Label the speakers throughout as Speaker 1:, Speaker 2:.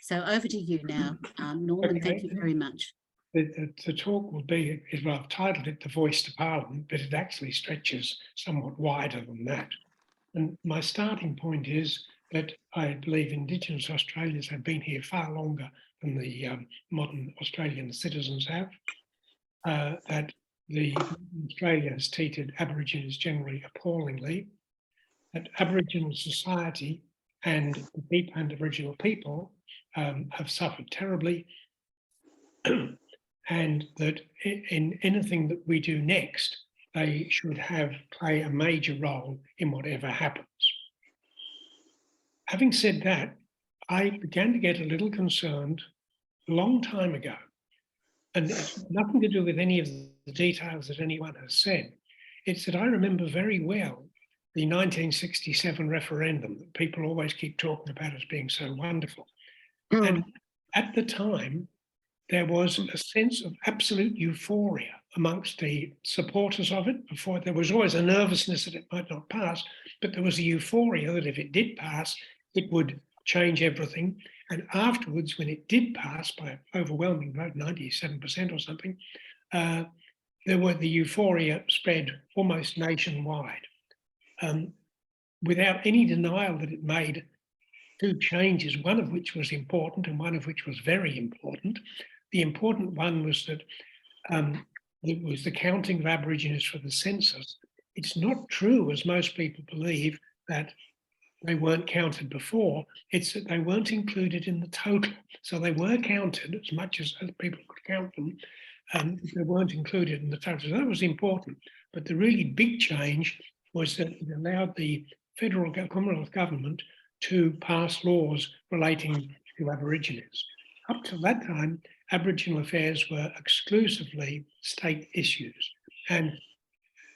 Speaker 1: So over to you now, Norman.
Speaker 2: Okay.
Speaker 1: Thank you very much.
Speaker 2: The talk will be, well, I've titled it The Voice to Parliament, but it actually stretches somewhat wider than that. And my starting point is that I believe Indigenous Australians have been here far longer than the modern Australian citizens have. That Australia has treated Aborigines generally appallingly. That Aboriginal society and Aboriginal people have suffered terribly. And that in anything that we do next, they should play a major role in whatever happens. Having said that, I began to get a little concerned a long time ago, and it's nothing to do with any of the details that anyone has said. It's that I remember very well the 1967 referendum that people always keep talking about as being so wonderful. And at the time, there was a sense of absolute euphoria amongst the supporters of it. Before, there was always a nervousness that it might not pass, but there was a euphoria that if it did pass, it would change everything. And afterwards, when it did pass by an overwhelming vote, 97% or something, the euphoria spread almost nationwide, without any denial that it made two changes, one of which was important and one of which was very important. The important one was that it was the counting of Aborigines for the census. It's not true, as most people believe, that they weren't counted before. It's that they weren't included in the total. So they were counted as much as people could count them, and they weren't included in the total. So that was important. But the really big change was that it allowed the federal Commonwealth government to pass laws relating to Aborigines. Up to that time, Aboriginal affairs were exclusively state issues. And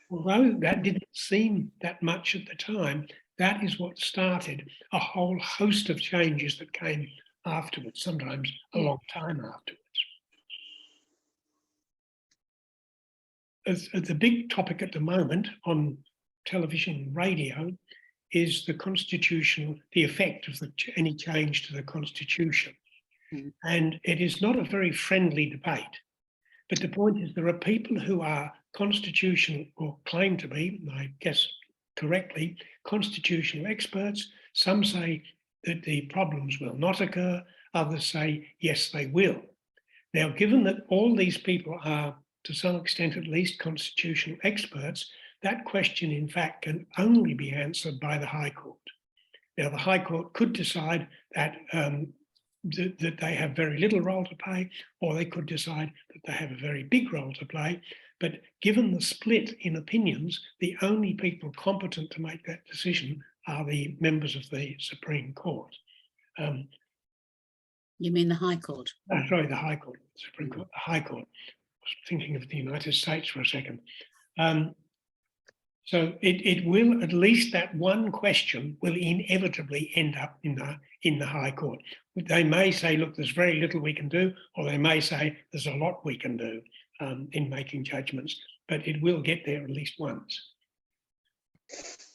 Speaker 2: although that didn't seem that much at the time, that is what started a whole host of changes that came afterwards, sometimes a long time afterwards. The big topic at the moment on television and radio is the effect of any change to the Constitution. And it is not a very friendly debate. But the point is there are people who are constitutional, or claim to be, I guess correctly, constitutional experts. Some say that the problems will not occur. Others say, yes, they will. Now, given that all these people are, to some extent at least, constitutional experts, that question, in fact, can only be answered by the High Court. Now, the High Court could decide that that they have very little role to play, or they could decide that they have a very big role to play. But given the split in opinions, the only people competent to make that decision are the members of the Supreme Court.
Speaker 1: You mean the High Court?
Speaker 2: Sorry, the High Court, Supreme Court, the High Court. I was thinking of the United States for a second. So it will, at least that one question will inevitably end up in the High Court. They may say, look, there's very little we can do, or they may say there's a lot we can do in making judgments, but it will get there at least once.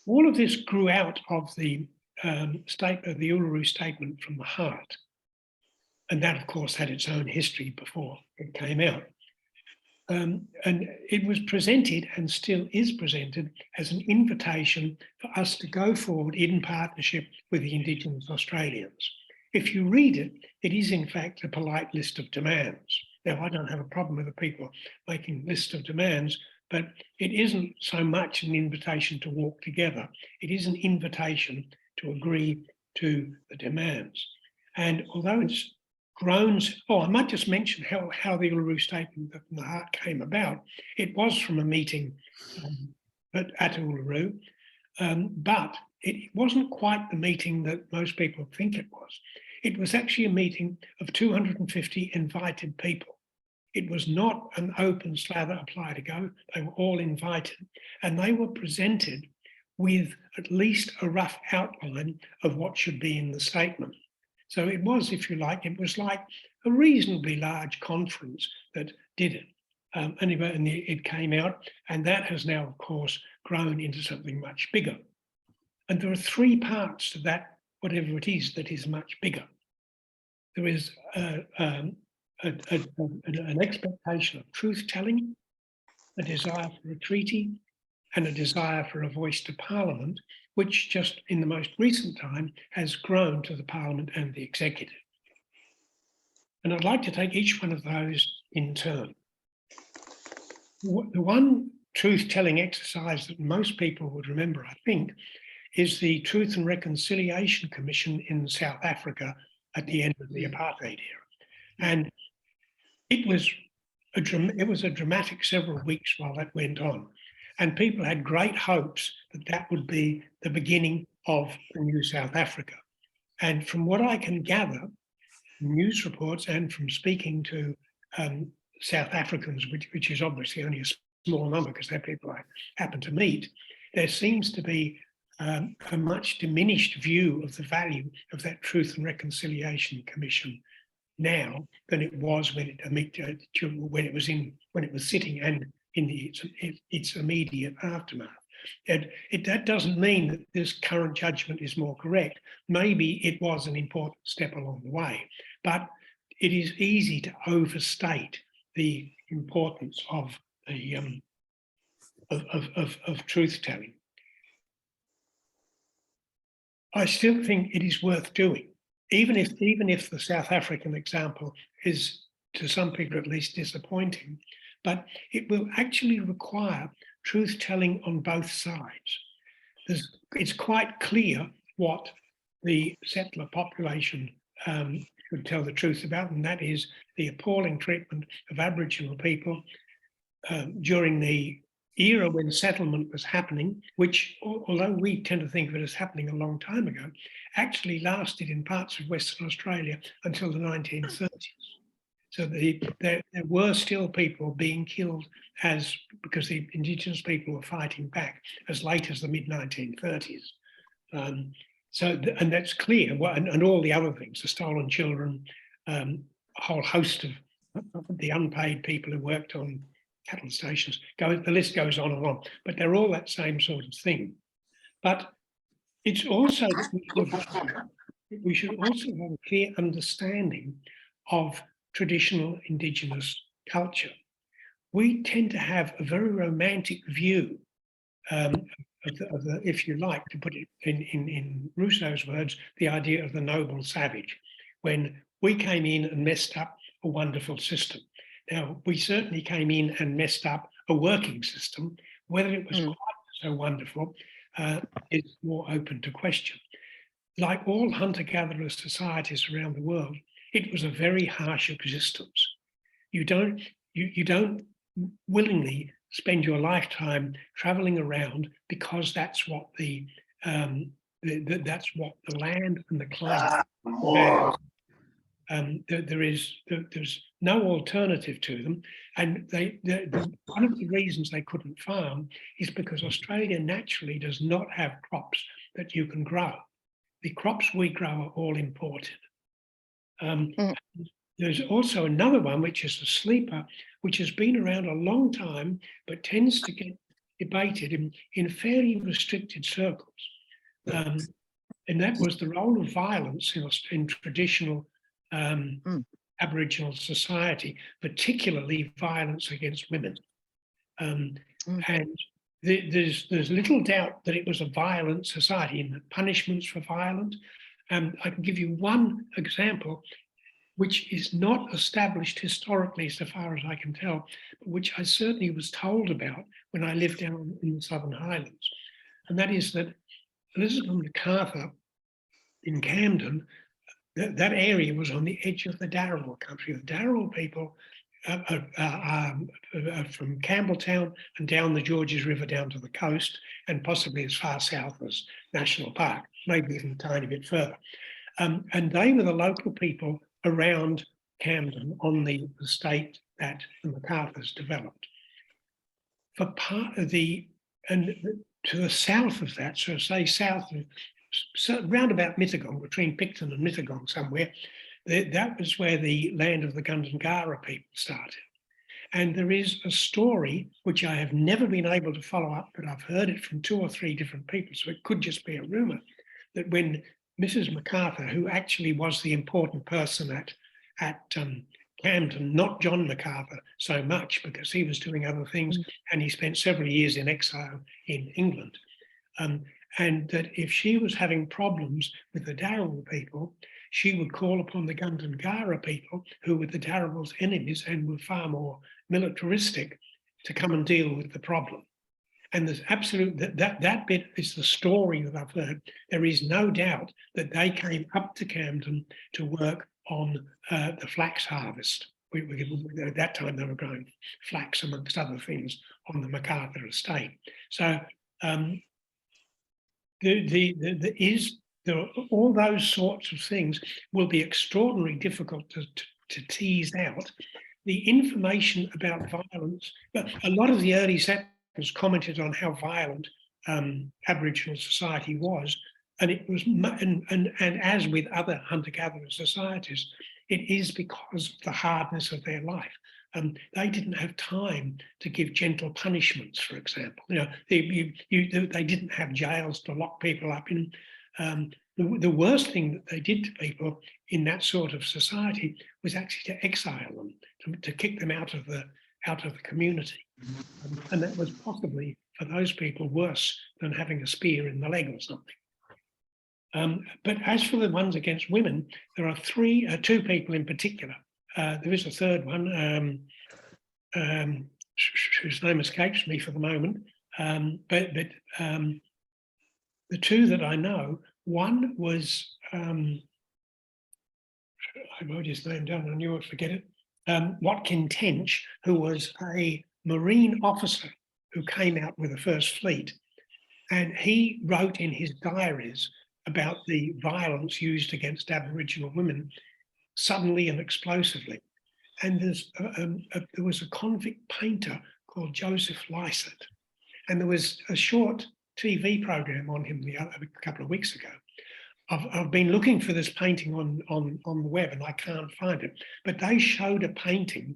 Speaker 2: All of this grew out of the the Uluru Statement from the Heart. And that, of course, had its own history before it came out. And it was presented, and still is presented, as an invitation for us to go forward in partnership with the Indigenous Australians. If you read it, it is in fact a polite list of demands. Now, I don't have a problem with the people making lists of demands, but it isn't so much an invitation to walk together. It is an invitation to agree to the demands. And although it's grown, I might just mention how the Uluru Statement from the Heart came about. It was from a meeting at Uluru, but it wasn't quite the meeting that most people think it was. It was actually a meeting of 250 invited people. It was not an open slather, apply to go. They were all invited, and they were presented with at least a rough outline of what should be in the statement. So it was, if you like, it was like a reasonably large conference that did it. Anyway, and it came out, and that has now, of course, grown into something much bigger. And there are three parts to that, whatever it is that is much bigger. there is an expectation of truth-telling, a desire for a treaty, and a desire for a voice to Parliament, which just in the most recent time has grown to the Parliament and the executive. And I'd like to take each one of those in turn. The one truth-telling exercise that most people would remember, I think, is the Truth and Reconciliation Commission in South Africa at the end of the apartheid era. And it was a dramatic several weeks while that went on. And people had great hopes that that would be the beginning of a new South Africa. And from what I can gather, from news reports and from speaking to South Africans, which is obviously only a small number because they're people I happen to meet, there seems to be a much diminished view of the value of that Truth and Reconciliation Commission now than it was when it was sitting and in its immediate aftermath. That doesn't mean that this current judgment is more correct. Maybe it was an important step along the way, but it is easy to overstate the importance of the of truth-telling. I still think it is worth doing, even if the South African example is, to some people at least, disappointing, but it will actually require truth-telling on both sides. It's quite clear what the settler population should tell the truth about, and that is the appalling treatment of Aboriginal people during the era when settlement was happening, which, although we tend to think of it as happening a long time ago, actually lasted in parts of Western Australia until the 1930s. So there were still people being killed because the Indigenous people were fighting back as late as the mid-1930s. And that's clear, and all the other things, the stolen children, a whole host of the unpaid people who worked on cattle stations, the list goes on and on, but they're all that same sort of thing. But it's also, we should also have a clear understanding of traditional Indigenous culture. We tend to have a very romantic view of the, if you like, to put it in Rousseau's words, the idea of the noble savage, when we came in and messed up a wonderful system. Now, we certainly came in and messed up a working system. Whether it was quite so wonderful is more open to question. Like all hunter-gatherer societies around the world, it was a very harsh existence. You don't willingly spend your lifetime traveling around because that's what that's what the land and the climate demands. There's no alternative to them, and one of the reasons they couldn't farm is because Australia naturally does not have crops that you can grow. The crops we grow are all imported. There's also another one, which is the sleeper, which has been around a long time, but tends to get debated in fairly restricted circles. And that was the role of violence in traditional Aboriginal society, particularly violence against women. And there's little doubt that it was a violent society in the punishments for violence. I can give you one example, which is not established historically so far as I can tell, but which I certainly was told about when I lived down in the Southern Highlands. And that is that Elizabeth MacArthur in Camden, that area was on the edge of the Darawal country. The Darawal people are from Campbelltown and down the Georges River down to the coast, and possibly as far south as National Park, maybe even a tiny bit further. And they were the local people around Camden on the estate that the MacArthurs developed. For part of and to the south of that, so say south of, round about Mittagong, between Picton and Mittagong somewhere, that was where the land of the Gundungara people started. And there is a story, which I have never been able to follow up, but I've heard it from 2 or 3 different people, so it could just be a rumour, that when Mrs. MacArthur, who actually was the important person at Camden, not John MacArthur so much, because he was doing other things and he spent several years in exile in England. And that if she was having problems with the Darawal people, she would call upon the Gundungara people, who were the Darawal's enemies and were far more militaristic, to come and deal with the problem. And there's absolute, that bit is the story that I've heard. There is no doubt that they came up to Camden to work on the flax harvest. At that time they were growing flax amongst other things on the MacArthur estate. So all those sorts of things will be extraordinarily difficult to tease out. The information about violence, but a lot of the early settlers commented on how violent Aboriginal society was, and it was, and as with other hunter-gatherer societies, it is because of the hardness of their life. They didn't have time to give gentle punishments, for example. They didn't have jails to lock people up in. The worst thing that they did to people in that sort of society was actually to exile them, to kick them out of the community. And that was possibly, for those people, worse than having a spear in the leg or something. But as for the ones against women, there are two people in particular. There is a third one, whose name escapes me for the moment. But the two that I know, one was, I wrote his name down, I knew I'd forget it, Watkin Tench, who was a Marine officer who came out with the First Fleet. And he wrote in his diaries about the violence used against Aboriginal women suddenly and explosively. And there was a convict painter called Joseph Lycett. And there was a short TV program on him a couple of weeks ago. I've been looking for this painting on the web and I can't find it, but they showed a painting.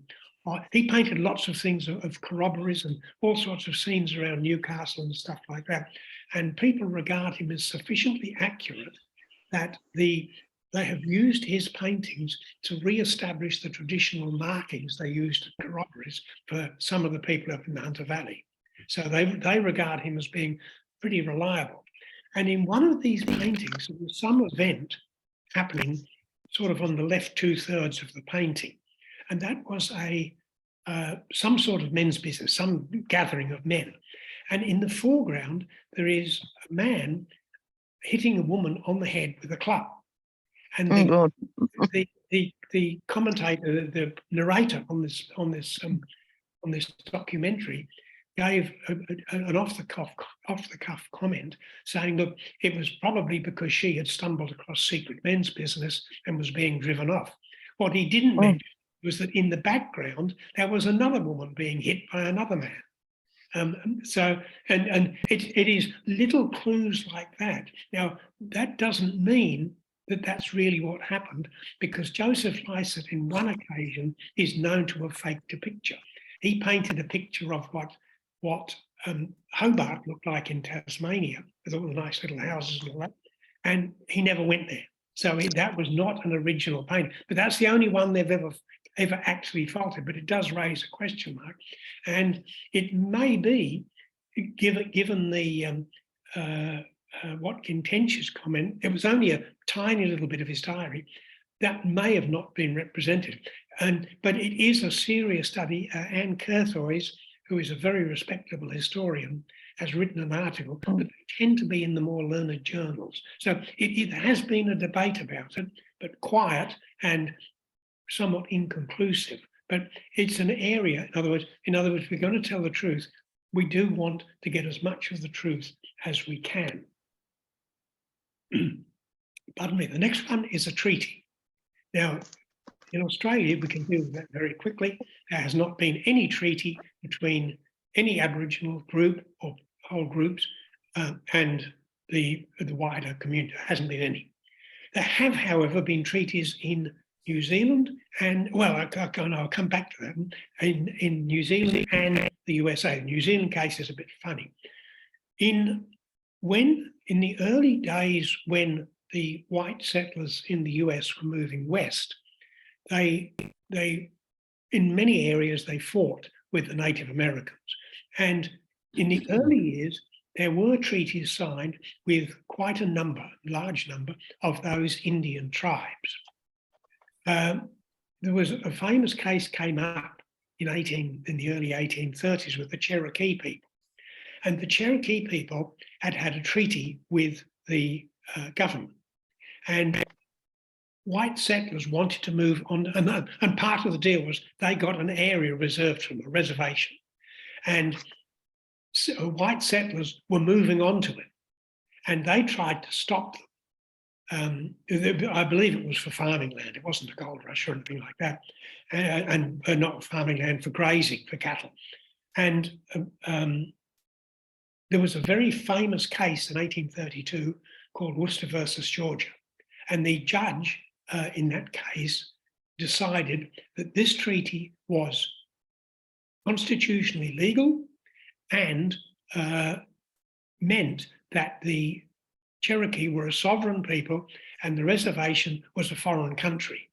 Speaker 2: He painted lots of things of corroborees and all sorts of scenes around Newcastle and stuff like that. And people regard him as sufficiently accurate that they have used his paintings to re-establish the traditional markings they used at corroborees for some of the people up in the Hunter Valley. So they regard him as being pretty reliable. And in one of these paintings, there was some event happening sort of on the left 2/3 of the painting. And that was some sort of men's business, some gathering of men. And in the foreground, there is a man hitting a woman on the head with a club. And the commentator, the narrator on this documentary, gave an off-the-cuff comment saying, look, it was probably because she had stumbled across secret men's business and was being driven off. What he didn't mention was that in the background, there was another woman being hit by another man. So it is little clues like that. Now, that doesn't mean that that's really what happened, because Joseph Lycett, in one occasion, is known to have faked a picture. He painted a picture of what Hobart looked like in Tasmania, with all the nice little houses and all that, and he never went there. So that was not an original painting, but that's the only one they've ever actually faulted, but it does raise a question mark. And it may be, given the Watkin Tench's comment, it was only a tiny little bit of his diary, that may have not been represented. But it is a serious study. Anne Curthoys, who is a very respectable historian, has written an article, but they tend to be in the more learned journals. So it has been a debate about it, but quiet and somewhat inconclusive. But it's an area, in other words, if we're going to tell the truth, we do want to get as much of the truth as we can. Pardon me, the next one is a treaty. Now, in Australia, we can deal with that very quickly. There has not been any treaty between any Aboriginal group or whole groups and the wider community. There hasn't been any. There have, however, been treaties in New Zealand and, well, I'll come back to that, in New Zealand and the USA. The New Zealand case is a bit funny. In the early days when the white settlers in the US were moving west, they in many areas they fought with the Native Americans. And in the early years, there were treaties signed with quite a large number of those Indian tribes. There was a famous case came up in the early 1830s with the Cherokee people. And the Cherokee people had had a treaty with the government. And white settlers wanted to move on, and part of the deal was they got an area reserved for them, a reservation. And so white settlers were moving onto it, and they tried to stop them. I believe it was for farming land. It wasn't a gold rush or anything like that, and not farming land for grazing, for cattle. And there was a very famous case in 1832 called Worcester versus Georgia. And the judge in that case decided that this treaty was constitutionally legal and meant that the Cherokee were a sovereign people and the reservation was a foreign country.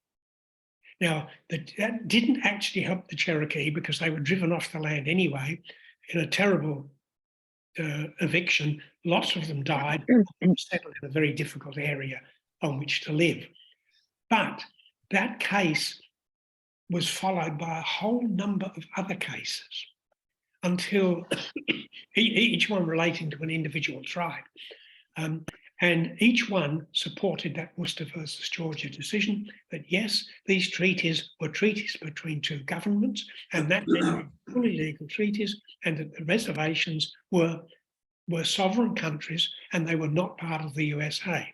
Speaker 2: Now, that didn't actually help the Cherokee because they were driven off the land anyway in a terrible eviction. Lots of them died and settled in a very difficult area on which to live. But that case was followed by a whole number of other cases until each one relating to an individual tribe. And each one supported that Worcester versus Georgia decision that yes, these treaties were treaties between two governments, and that meant fully legal treaties, and that the reservations were sovereign countries and they were not part of the USA.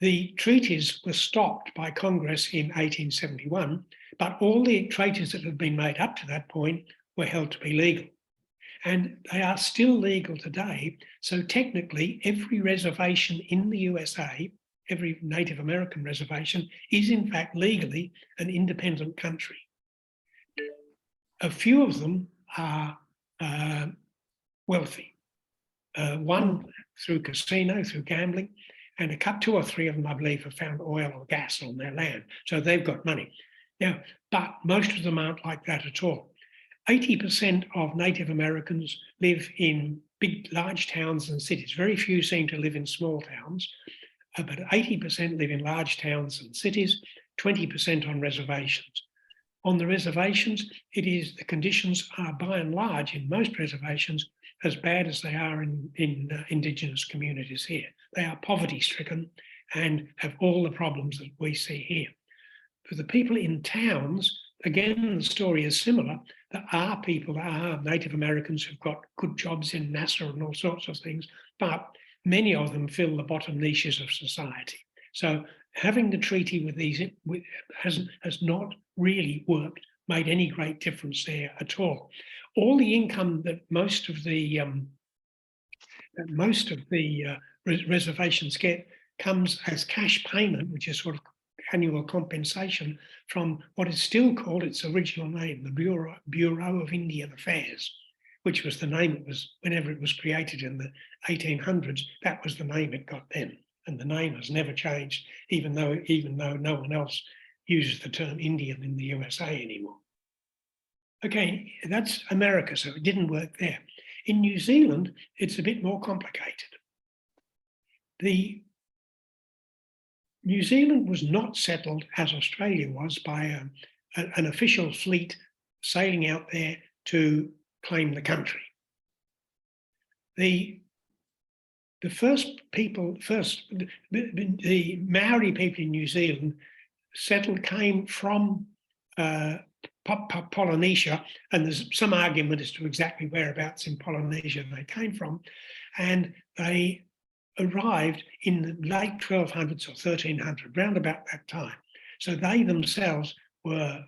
Speaker 2: The treaties were stopped by Congress in 1871, but all the treaties that had been made up to that point were held to be legal. And they are still legal today. So technically, every reservation in the USA, every Native American reservation, is in fact legally an independent country. A few of them are wealthy. One through casino, through gambling, and two or three of them, I believe, have found oil or gas on their land. So they've got money. Now, but most of them aren't like that at all. 80% of Native Americans live in big, large towns and cities. Very few seem to live in small towns, but 80% live in large towns and cities, 20% on reservations. On the reservations, the conditions are by and large in most reservations as bad as they are in Indigenous communities here. They are poverty-stricken and have all the problems that we see here. For the people in towns, again, the story is similar. There are Native Americans who've got good jobs in NASA and all sorts of things, but many of them fill the bottom niches of society. So having the treaty with these has not really made any great difference there at all. All the income that most of the reservations get comes as cash payment, which is sort of annual compensation from what is still called its original name, the Bureau of Indian Affairs, which was the name it was whenever it was created in the 1800s. That was the name it got then, and the name has never changed, even though no one else uses the term Indian in the USA anymore. Okay, that's America, so it didn't work there. In New Zealand, it's a bit more complicated. New Zealand was not settled as Australia was by an official fleet sailing out there to claim the country. The Maori people in New Zealand came from Polynesia, and there's some argument as to exactly whereabouts in Polynesia they came from, and they arrived in the late 1200s or 1300, round about that time. So they themselves were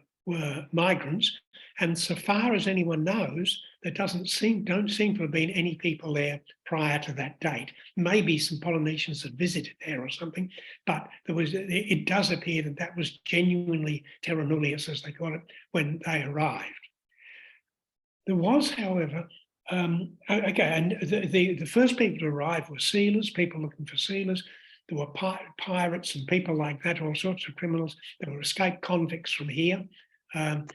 Speaker 2: migrants, and so far as anyone knows, there don't seem to have been any people there prior to that date. Maybe some Polynesians had visited there or something, but it does appear that was genuinely terra nullius, as they call it, when they arrived. There was, however, and the first people to arrive were sealers, people looking for sealers. there were pirates and people like that, all sorts of criminals. There were escaped convicts from here, and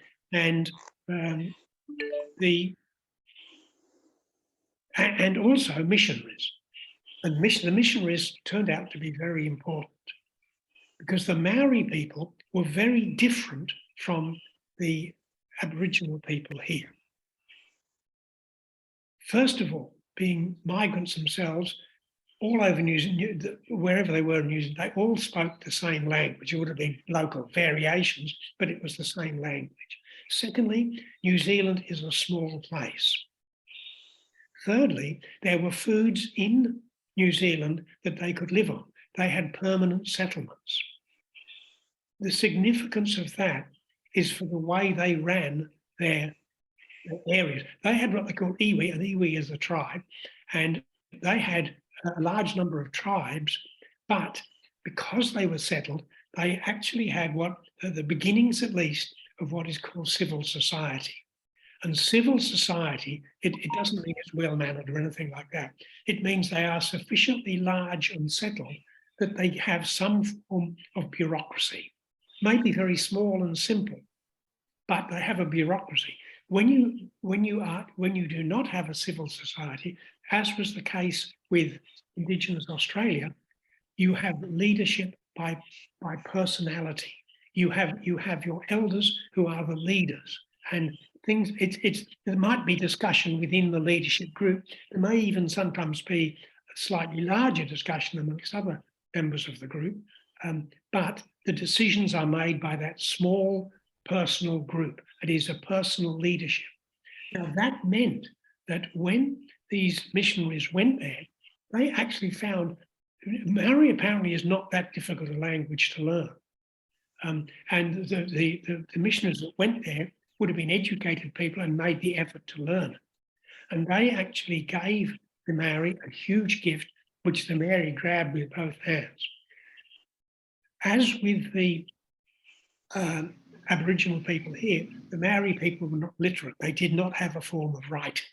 Speaker 2: also missionaries. And the missionaries turned out to be very important because the Maori people were very different from the Aboriginal people here. First of all, being migrants themselves, all over New Zealand, wherever they were in New Zealand, they all spoke the same language. It would have been local variations, but it was the same language. Secondly, New Zealand is a small place. Thirdly, there were foods in New Zealand that they could live on. They had permanent settlements. The significance of that is for the way they ran their areas. They had what they called iwi, and iwi is a tribe, and they had a large number of tribes, but because they were settled, they actually had what the beginnings, at least, of what is called civil society. And civil society, it doesn't mean it's well-mannered or anything like that. It means they are sufficiently large and settled that they have some form of bureaucracy, maybe very small and simple, but they have a bureaucracy. When you do not have a civil society, as was the case with Indigenous Australia, you have leadership by personality. You have your elders who are the leaders, and things. There might be discussion within the leadership group. There may even sometimes be a slightly larger discussion amongst other members of the group, but the decisions are made by that small personal group. It is a personal leadership. Now that meant that when these missionaries went there, they actually found Maori apparently is not that difficult a language to learn. And the missionaries that went there would have been educated people and made the effort to learn it. And they actually gave the Maori a huge gift, which the Maori grabbed with both hands. As with the Aboriginal people here, the Maori people were not literate. They did not have a form of writing.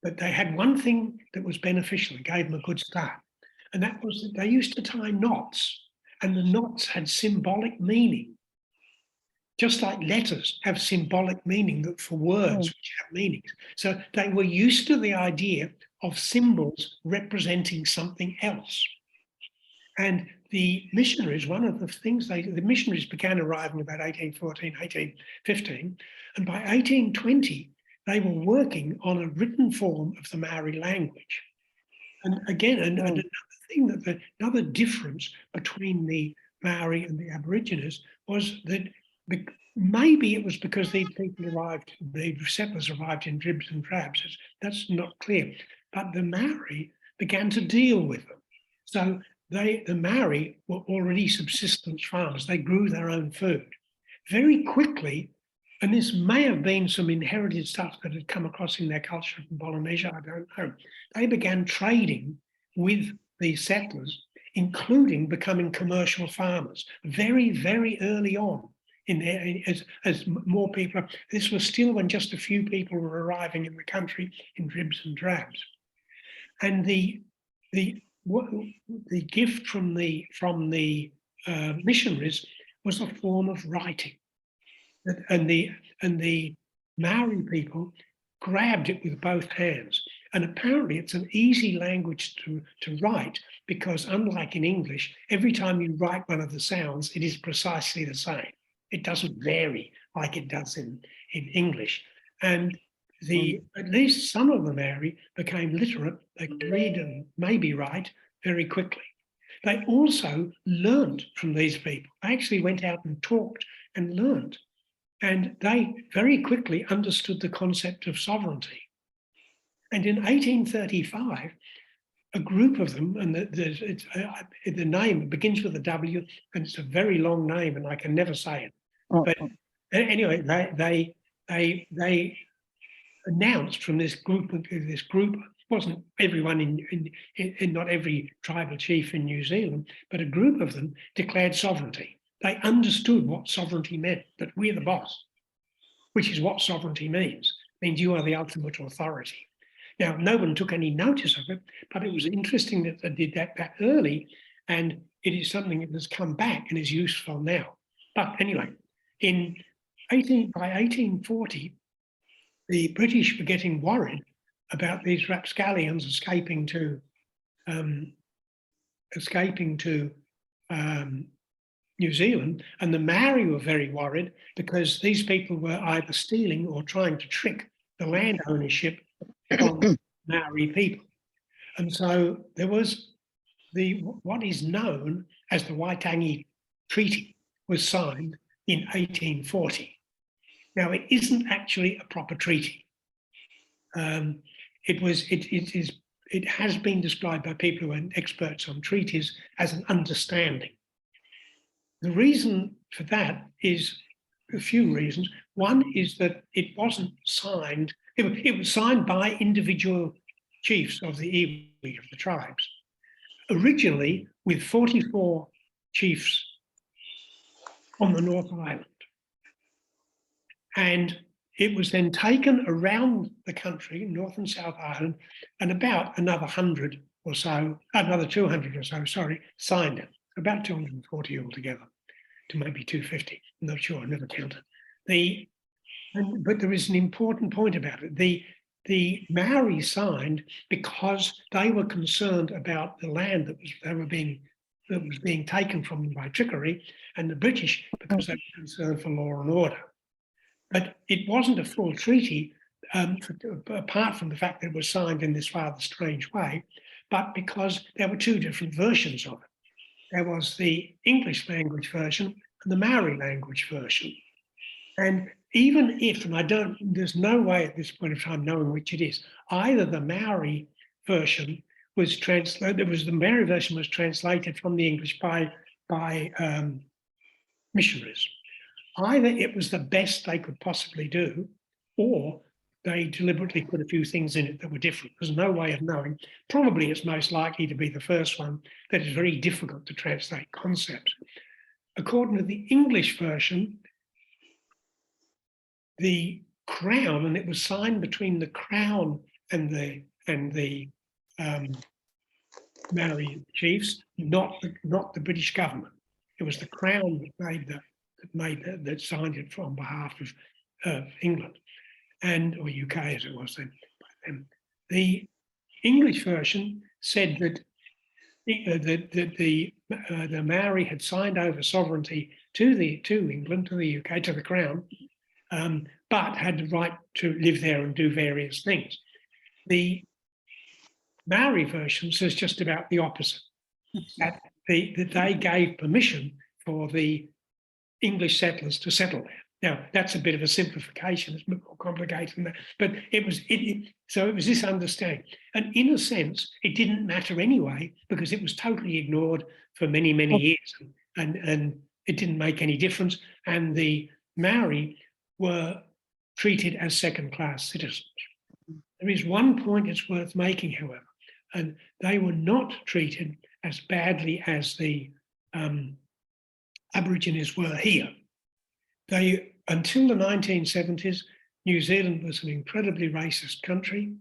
Speaker 2: But they had one thing that was beneficial and gave them a good start. And that was that they used to tie knots, and the knots had symbolic meaning. Just like letters have symbolic meaning for words which have meanings. So they were used to the idea of symbols representing something else. And the missionaries, one of the things the missionaries began arriving about 1814, 1815, and by 1820, they were working on a written form of the Maori language. And again, another thing, another difference between the Maori and the Aborigines was that maybe it was because these people arrived, the settlers arrived in dribs and drabs. That's not clear. But the Maori began to deal with them. So the Maori were already subsistence farmers. They grew their own food. Very quickly, and this may have been some inherited stuff that had come across in their culture from Polynesia, I don't know. They began trading with the settlers, including becoming commercial farmers very, very early on. As more people, this was still when just a few people were arriving in the country in dribs and drabs. And the gift from the missionaries was a form of writing. And the Maori people grabbed it with both hands. And apparently it's an easy language to write because unlike in English, every time you write one of the sounds, it is precisely the same. It doesn't vary like it does in English. And at least some of the Maori became literate. They could read and maybe write very quickly. They also learned from these people. They actually went out and talked and learned. And they very quickly understood the concept of sovereignty. And in 1835, a group of them, and the name begins with a W, and it's a very long name, and I can never say it. But anyway, they announced from this group. Wasn't everyone in not every tribal chief in New Zealand, but a group of them declared sovereignty. They understood what sovereignty meant, that we're the boss, which is what sovereignty means. It means you are the ultimate authority. Now, no one took any notice of it, but it was interesting that they did that early. and it is something that has come back and is useful now. But anyway, by 1840, the British were getting worried about these rapscallions escaping to New Zealand, and the Maori were very worried because these people were either stealing or trying to trick the land ownership from Maori people. And so there was what is known as the Waitangi Treaty was signed in 1840. Now, it isn't actually a proper treaty. It has been described by people who are experts on treaties as an understanding. The reason for that is a few reasons. One is that it wasn't signed, it was signed by individual chiefs of the iwi, of the tribes, originally with 44 chiefs on the North Island. And it was then taken around the country, North and South Island, and about another 100 or so, another 200 or so, sorry, signed it. About 240 altogether, to maybe 250. I'm not sure, I never counted. But there is an important point about it. The Maori signed because they were concerned about the land that was being taken from them by trickery, and the British because they were concerned for law and order. But it wasn't a full treaty, apart from the fact that it was signed in this rather strange way, but because there were two different versions of it. There was the English language version and the Maori language version. And even if, and there's no way at this point of time knowing which it is, either the Maori version was translated, the Maori version was translated from the English by missionaries. Either it was the best they could possibly do, or they deliberately put a few things in it that were different. There's no way of knowing. Probably it's most likely to be the first one that is very difficult to translate concepts. According to the English version, the Crown, and it was signed between the Crown and the Maori chiefs, not the British government. It was the Crown that signed it on behalf of England or UK as it was then. The English version said that the Maori had signed over sovereignty to England, to the UK, to the Crown, but had the right to live there and do various things. The Maori version says just about the opposite, that they gave permission for the English settlers to settle there. Now, that's a bit of a simplification, it's more complicated than that, but it was this understanding. And in a sense, it didn't matter anyway, because it was totally ignored for many, many years, and it didn't make any difference. And the Maori were treated as second-class citizens. There is one point it's worth making, however, and they were not treated as badly as the Aborigines were here. Until the 1970s, New Zealand was an incredibly racist country,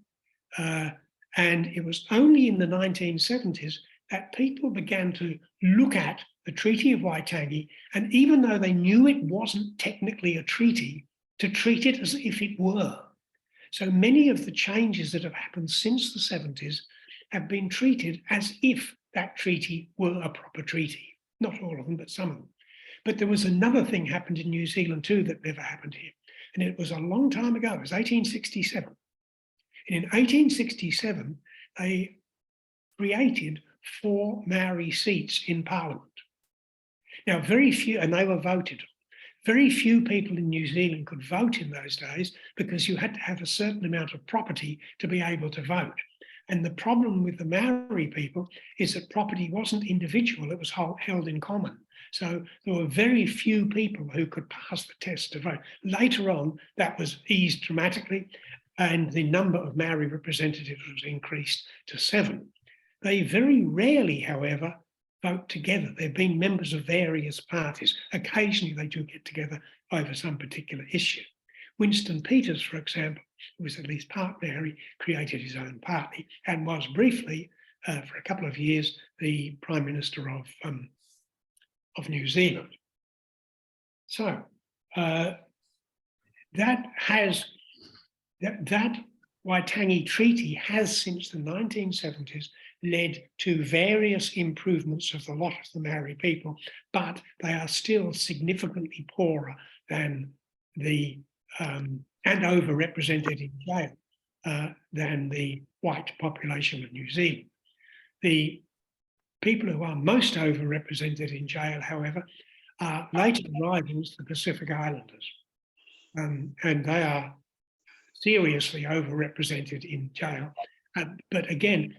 Speaker 2: and it was only in the 1970s that people began to look at the Treaty of Waitangi, and even though they knew it wasn't technically a treaty, to treat it as if it were. So many of the changes that have happened since the 70s have been treated as if that treaty were a proper treaty. Not all of them, but some of them. But there was another thing happened in New Zealand too that never happened here. And it was a long time ago, it was 1867. And in 1867, they created 4 Maori seats in Parliament. Now, very few, and they were voted. Very few people in New Zealand could vote in those days because you had to have a certain amount of property to be able to vote. And the problem with the Maori people is that property wasn't individual, it was held in common. So there were very few people who could pass the test to vote. Later on, that was eased dramatically, and the number of Maori representatives was increased to 7. They very rarely, however, vote together. They've been members of various parties. Occasionally they do get together over some particular issue. Winston Peters, for example, who was at least part Maori, created his own party and was briefly for a couple of years, the Prime Minister of New Zealand. So that Waitangi Treaty has, since the 1970s, led to various improvements of the lot of the Maori people, but they are still significantly poorer than the and overrepresented in jail than the white population of New Zealand. The people who are most overrepresented in jail, however, are later arrivals, the Pacific Islanders, and they are seriously overrepresented in jail. But again,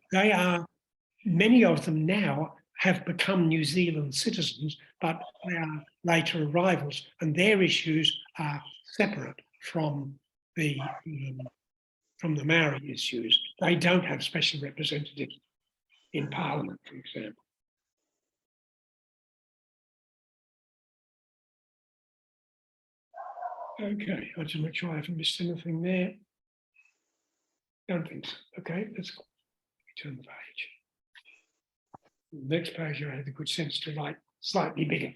Speaker 2: many of them now have become New Zealand citizens, but they are later arrivals, and their issues are separate from the Maori issues. They don't have special representatives in Parliament, for example. Okay, I'll just make sure I haven't missed anything there. Don't think so. Okay, let's turn the page. The next page I had the good sense to write slightly bigger.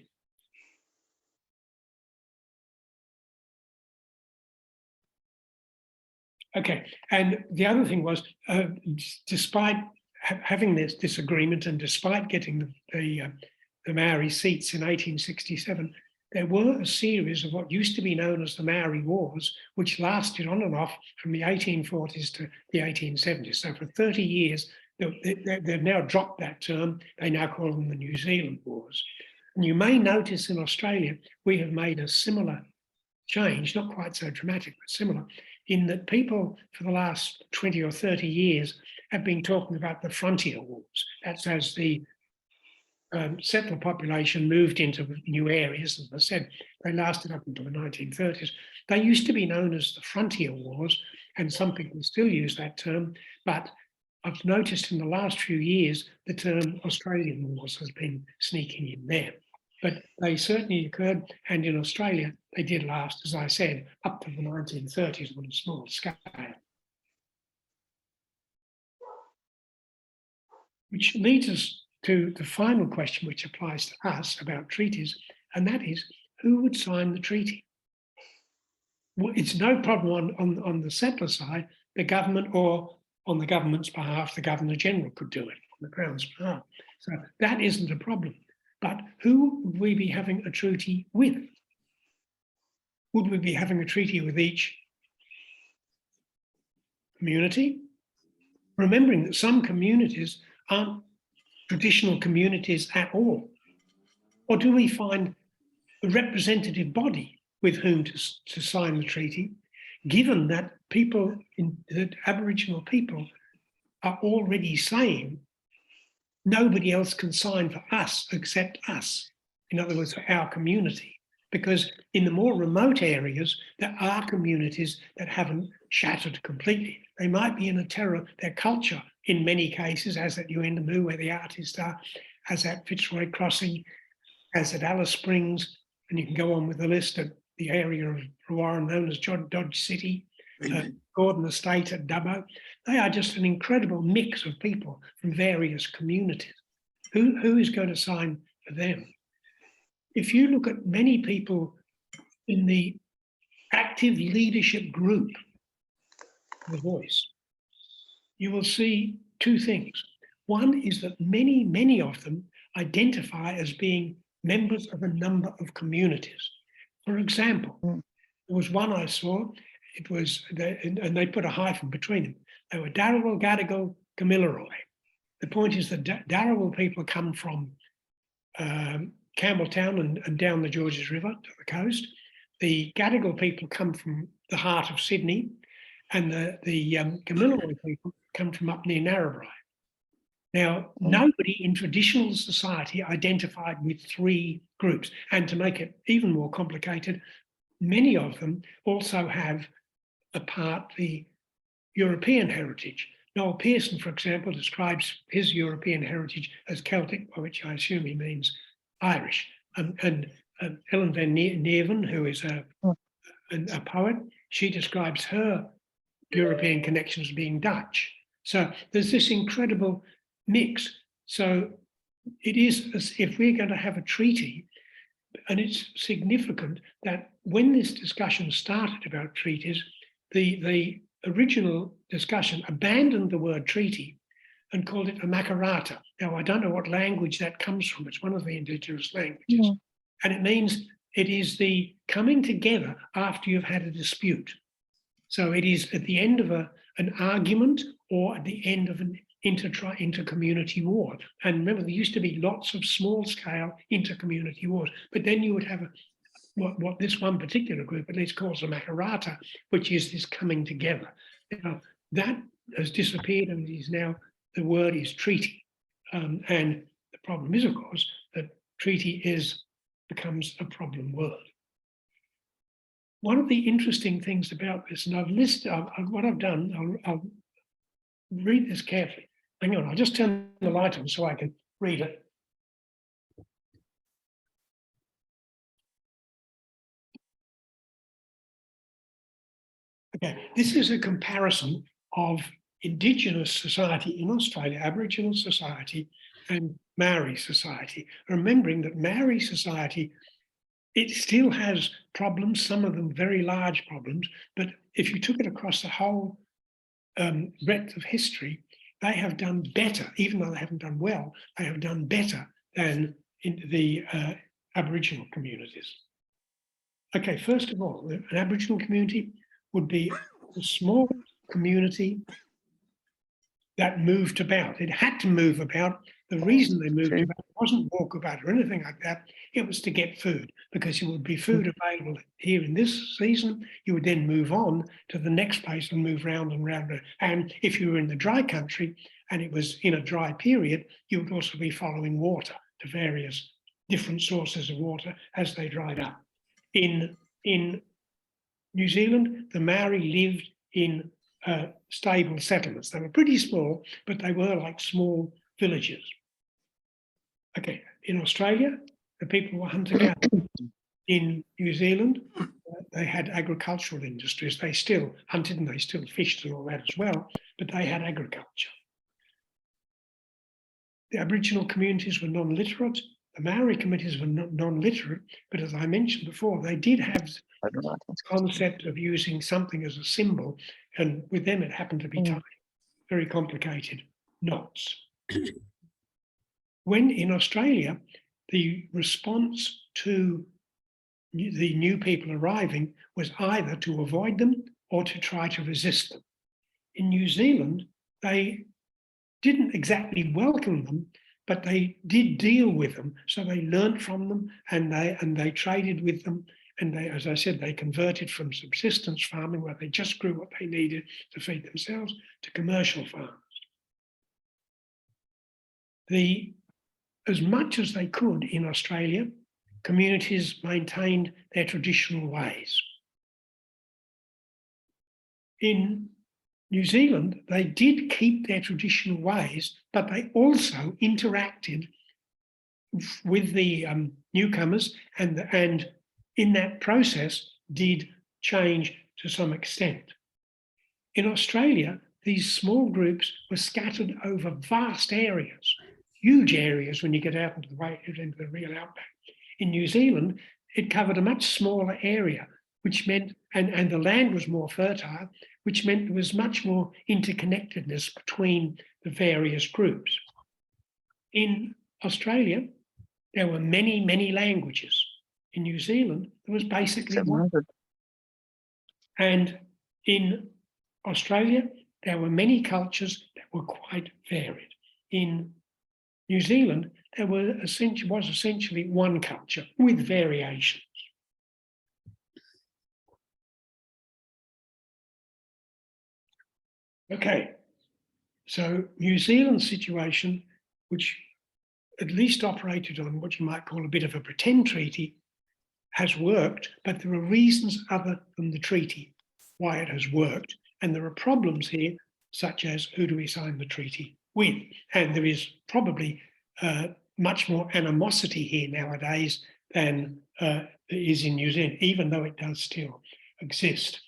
Speaker 2: Okay, and the other thing was, despite having this disagreement and despite getting the Maori seats in 1867, there were a series of what used to be known as the Maori Wars, which lasted on and off from the 1840s to the 1870s. So for 30 years, they've now dropped that term. They now call them the New Zealand Wars. And you may notice in Australia, we have made a similar change, not quite so dramatic, but similar, in that people for the last 20 or 30 years have been talking about the frontier wars. That's as the settler population moved into new areas. As I said, they lasted up until the 1930s. They used to be known as the frontier wars, and some people still use that term, but I've noticed in the last few years, the term Australian wars has been sneaking in there. But they certainly occurred, and in Australia, they did last, as I said, up to the 1930s on a small scale. Which leads us to the final question, which applies to us about treaties, and that is, who would sign the treaty? Well, it's no problem on the settler side, the government, or on the government's behalf, the Governor-General could do it on the Crown's behalf. So that isn't a problem. But who would we be having a treaty with? Would we be having a treaty with each community? Remembering that some communities aren't traditional communities at all. Or do we find a representative body with whom to sign the treaty, given that that Aboriginal people are already saying nobody else can sign for us except us, in other words, for our community, because in the more remote areas, there are communities that haven't shattered completely. They might be in their culture in many cases, as at Yuendamu, where the artists are, as at Fitzroy Crossing, as at Alice Springs, and you can go on with the list of the area of Ruara known as Dodge City, Gordon Estate at Dubbo. They are just an incredible mix of people from various communities. Who is going to sign for them? If you look at many people in the active leadership group, The Voice, you will see two things. One is that many of them identify as being members of a number of communities. For example, there was one I saw, and they put a hyphen between them. They were Dharawal, Gadigal, Kamilaroi. The point is that Dharawal people come from Campbelltown and down the Georges River to the coast. The Gadigal people come from the heart of Sydney, and the Kamilaroi people come from up near Narrabri. Now, nobody in traditional society identified with three groups. And to make it even more complicated, many of them also have the European heritage. Noel Pearson, for example, describes his European heritage as Celtic, by which I assume he means Irish. And Ellen van Neerven, who is a poet, she describes her European connections as being Dutch. So there's this incredible mix. So it is as if we're going to have a treaty, and it's significant that when this discussion started about treaties, the original discussion abandoned the word treaty and called it a makarata. Now, I don't know what language that comes from. It's one of the indigenous languages. And it means it is the coming together after you've had a dispute. So it is at the end of an argument or at the end of an inter-community war. And remember, there used to be lots of small-scale inter-community wars, but then you would have what this one particular group at least calls a makarata, which is this coming together. Now, that has disappeared, and is now the word is treaty. And the problem is, of course, that treaty becomes a problem word. One of the interesting things about this, and I've listed what I've done, I'll read this carefully. Hang on, I'll just turn the light on so I can read it. Okay, this is a comparison of Indigenous society in Australia, Aboriginal society and Maori society, remembering that Maori society, it still has problems, some of them very large problems, but if you took it across the whole breadth of history, they have done better, even though they haven't done well, they have done better than in the Aboriginal communities. Okay, first of all, an Aboriginal community would be a small community that moved about. It had to move about. The reason they moved about wasn't walkabout or anything like that. It was to get food, because there would be food available here in this season. You would then move on to the next place and move round and round. And if you were in the dry country and it was in a dry period, you would also be following water to various different sources of water as they dried up. In New Zealand, the Maori lived in stable settlements. They were pretty small, but they were like small villages. Okay, in Australia, the people were hunter-gatherers. In New Zealand, they had agricultural industries. They still hunted and they still fished and all that as well, but they had agriculture. The Aboriginal communities were non-literate. The Maori communities were non-literate, but as I mentioned before, they did have the concept of using something as a symbol, and with them it happened to be tied very complicated knots. When in Australia, the response to the new people arriving was either to avoid them or to try to resist them. In New Zealand, they didn't exactly welcome them, but they did deal with them. So they learned from them and they traded with them. And they, as I said, they converted from subsistence farming, where they just grew what they needed to feed themselves, to commercial farms. As much as they could in Australia, communities maintained their traditional ways. In New Zealand, they did keep their traditional ways, but they also interacted with the newcomers and in that process did change to some extent. In Australia, these small groups were scattered over vast areas, huge areas when you get out into the real outback. In New Zealand, it covered a much smaller area, which meant, and the land was more fertile, which meant there was much more interconnectedness between the various groups. In Australia, there were many, many languages. In New Zealand, there was basically one. And in Australia, there were many cultures that were quite varied. In New Zealand, there was essentially one culture with variations. Okay, so New Zealand's situation, which at least operated on what you might call a bit of a pretend treaty, has worked, but there are reasons other than the treaty why it has worked. And there are problems here, such as who do we sign the treaty with? And there is probably much more animosity here nowadays than there is in New Zealand, even though it does still exist.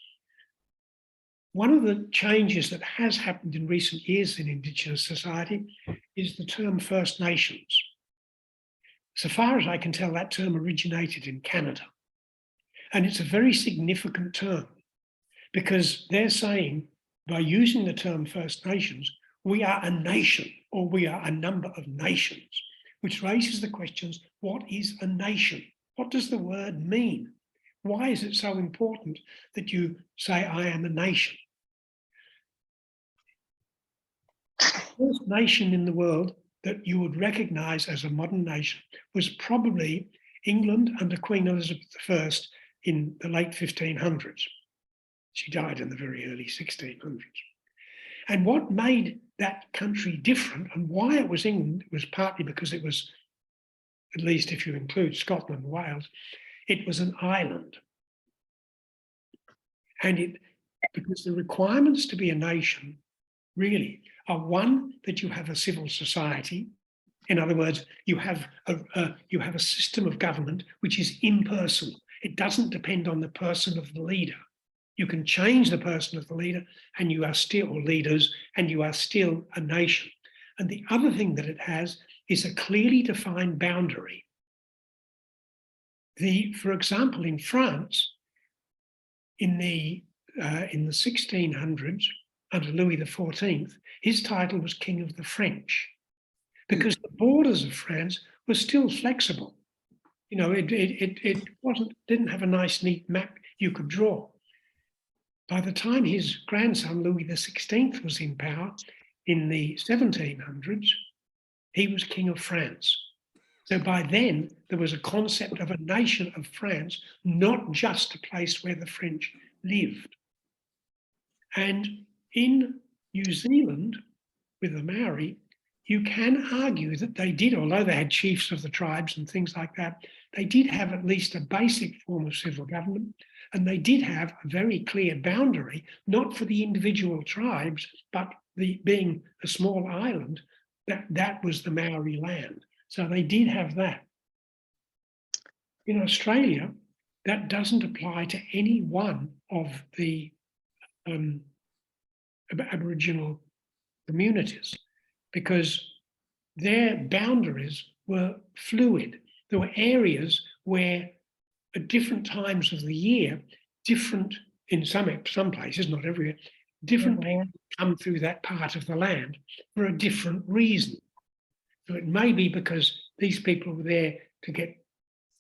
Speaker 2: One of the changes that has happened in recent years in Indigenous society is the term First Nations. So far as I can tell, that term originated in Canada. And it's a very significant term because they're saying, by using the term First Nations, we are a nation, or we are a number of nations, which raises the questions, what is a nation? What does the word mean? Why is it so important that you say, I am a nation? The first nation in the world that you would recognize as a modern nation was probably England under Queen Elizabeth I in the late 1500s. She died in the very early 1600s. And what made that country different and why it was England was partly because it was, at least if you include Scotland and Wales, it was an island. And because the requirements to be a nation really are, one, that you have a civil society. In other words, you have a system of government which is impersonal. It doesn't depend on the person of the leader. You can change the person of the leader and you are still leaders and you are still a nation. And the other thing that it has is a clearly defined boundary. For example, in France, in the 1600s, under Louis XIV, his title was King of the French, because the borders of France were still flexible. You know, it didn't have a nice, neat map you could draw. By the time his grandson, Louis XVI, was in power in the 1700s, he was King of France. So by then, there was a concept of a nation of France, not just a place where the French lived. And in New Zealand, with the Maori, you can argue that they did, although they had chiefs of the tribes and things like that, they did have at least a basic form of civil government, and they did have a very clear boundary, not for the individual tribes, but being a small island, that was the Maori land. So they did have that. In Australia, that doesn't apply to any one of the Aboriginal communities, because their boundaries were fluid. There were areas where at different times of the year, different, in some places, not everywhere, different people come through that part of the land for a different reason. So it may be because these people were there to get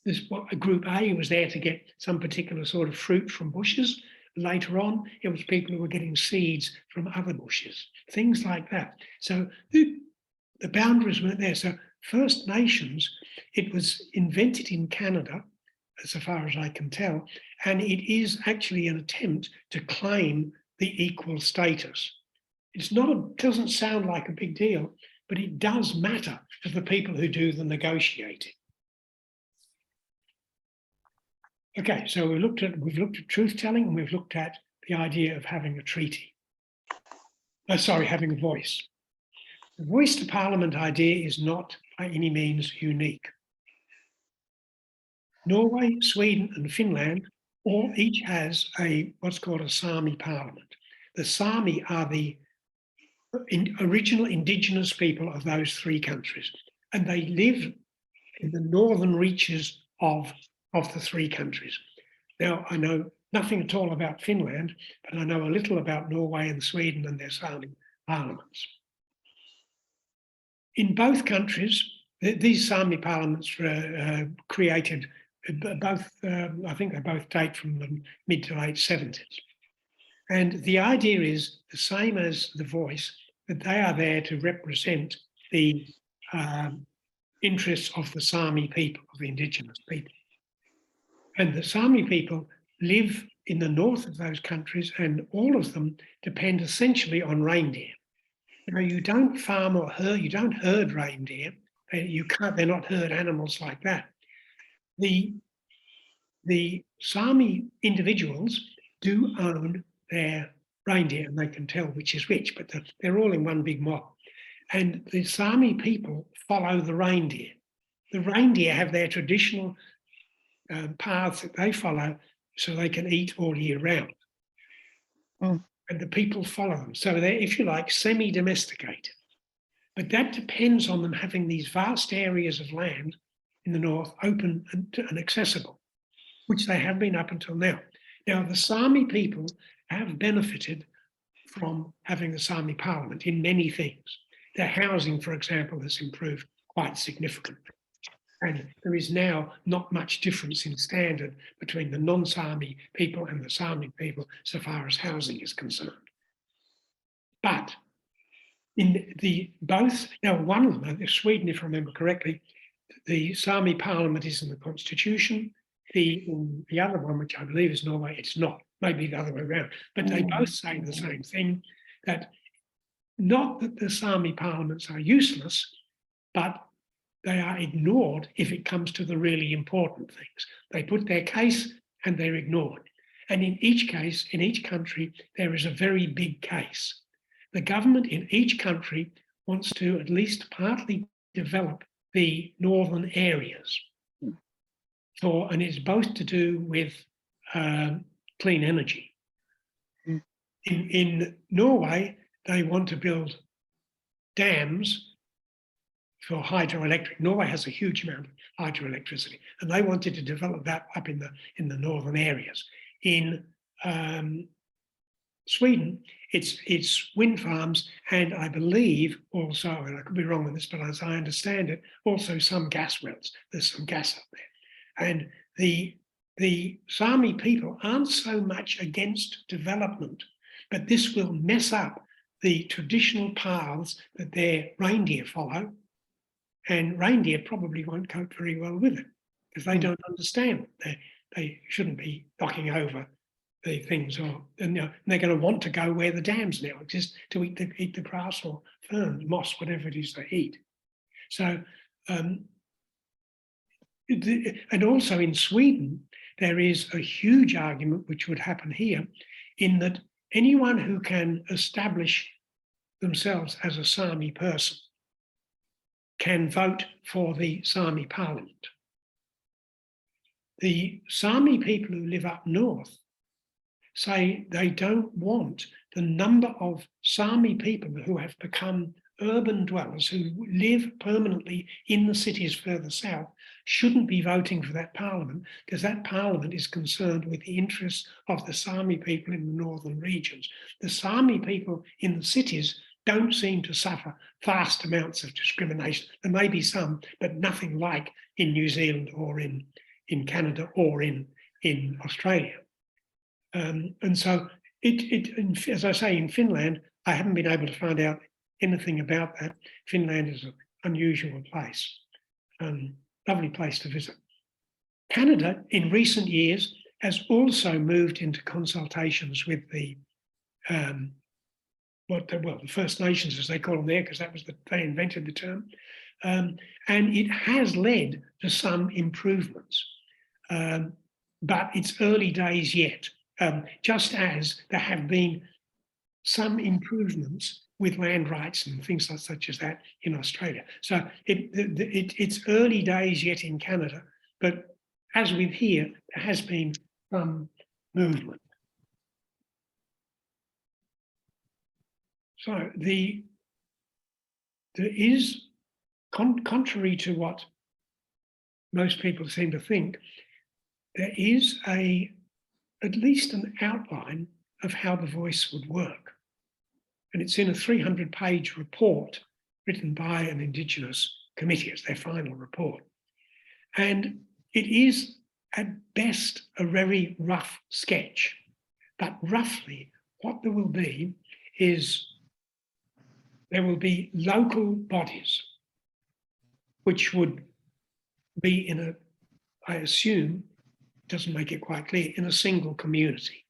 Speaker 2: this, group A was there to get some particular sort of fruit from bushes. Later on, it was people who were getting seeds from other bushes, things like that. So the boundaries weren't there. So First Nations, it was invented in Canada, so far as I can tell, and it is actually an attempt to claim the equal status. It's not doesn't sound like a big deal, but it does matter to the people who do the negotiating. Okay, so we've looked at truth-telling, and we've looked at the idea of having a treaty. Having a voice. The voice to Parliament idea is not by any means unique. Norway, Sweden, and Finland each has what's called a Sami parliament. The Sami are the original indigenous people of those three countries, and they live in the northern reaches of the three countries. Now, I know nothing at all about Finland, but I know a little about Norway and Sweden and their Sami parliaments. In both countries, these Sami parliaments were created both, I think they both date from the mid to late 70s. And the idea is the same as the voice, that they are there to represent the interests of the Sami people, of the indigenous people. And the Sami people live in the north of those countries, and all of them depend essentially on reindeer. You know, you don't farm or herd, you don't herd reindeer. They're not herd animals like that. The Sami individuals do own their reindeer, and they can tell which is which, but they're all in one big mob. And the Sami people follow the reindeer. The reindeer have their traditional paths that they follow so they can eat all year round. and the people follow them. So they're, if you like, semi-domesticated. But that depends on them having these vast areas of land in the north open and accessible, which they have been up until now. Now, the Sami people have benefited from having the Sami parliament in many things. Their housing, for example, has improved quite significantly. And there is now not much difference in standard between the non-Sami people and the Sami people so far as housing is concerned. But in the both, now one of them, Sweden, if I remember correctly, the Sami parliament is in the constitution. The other one, which I believe is Norway, it's not, maybe the other way around, but they both say the same thing, that not that the Sami parliaments are useless, but they are ignored if it comes to the really important things. They put their case and they're ignored. And in each case, in each country, there is a very big case. The government in each country wants to at least partly develop the northern areas. And it's both to do with clean energy. In Norway, they want to build dams for hydroelectric. Norway has a huge amount of hydroelectricity, and they wanted to develop that up in the northern areas. In Sweden, it's wind farms, and I believe also, and I could be wrong with this, but as I understand it, also some gas wells. There's some gas up there. And the Sami people aren't so much against development, but this will mess up the traditional paths that their reindeer follow, and reindeer probably won't cope very well with it because they don't understand. They shouldn't be knocking over the things, or and they're going to want to go where the dams now exist to eat the grass or ferns, moss, whatever it is they eat. So, and also in Sweden, there is a huge argument which would happen here, in that anyone who can establish themselves as a Sami person can vote for the Sami parliament. The Sami people who live up north say they don't want the number of Sami people who have become urban dwellers, who live permanently in the cities further south, shouldn't be voting for that parliament, because that parliament is concerned with the interests of the Sami people in the northern regions. The Sami people in the cities don't seem to suffer vast amounts of discrimination. There may be some, but nothing like in New Zealand or in Canada or in Australia. And so as I say, in Finland, I haven't been able to find out anything about that. Finland is an unusual place, lovely place to visit. Canada, in recent years, has also moved into consultations with the First Nations, as they call them there, because they invented the term, and it has led to some improvements, but it's early days yet. Just as there have been some improvements with land rights and things such as that in Australia. So it's early days yet in Canada, but as with here, there has been some movement. So there is, contrary to what most people seem to think, there is at least an outline of how the voice would work. And it's in a 300-page report written by an Indigenous committee. It's their final report. And it is at best a very rough sketch, but roughly what there will be is there will be local bodies which would be in I assume, doesn't make it quite clear, in a single community.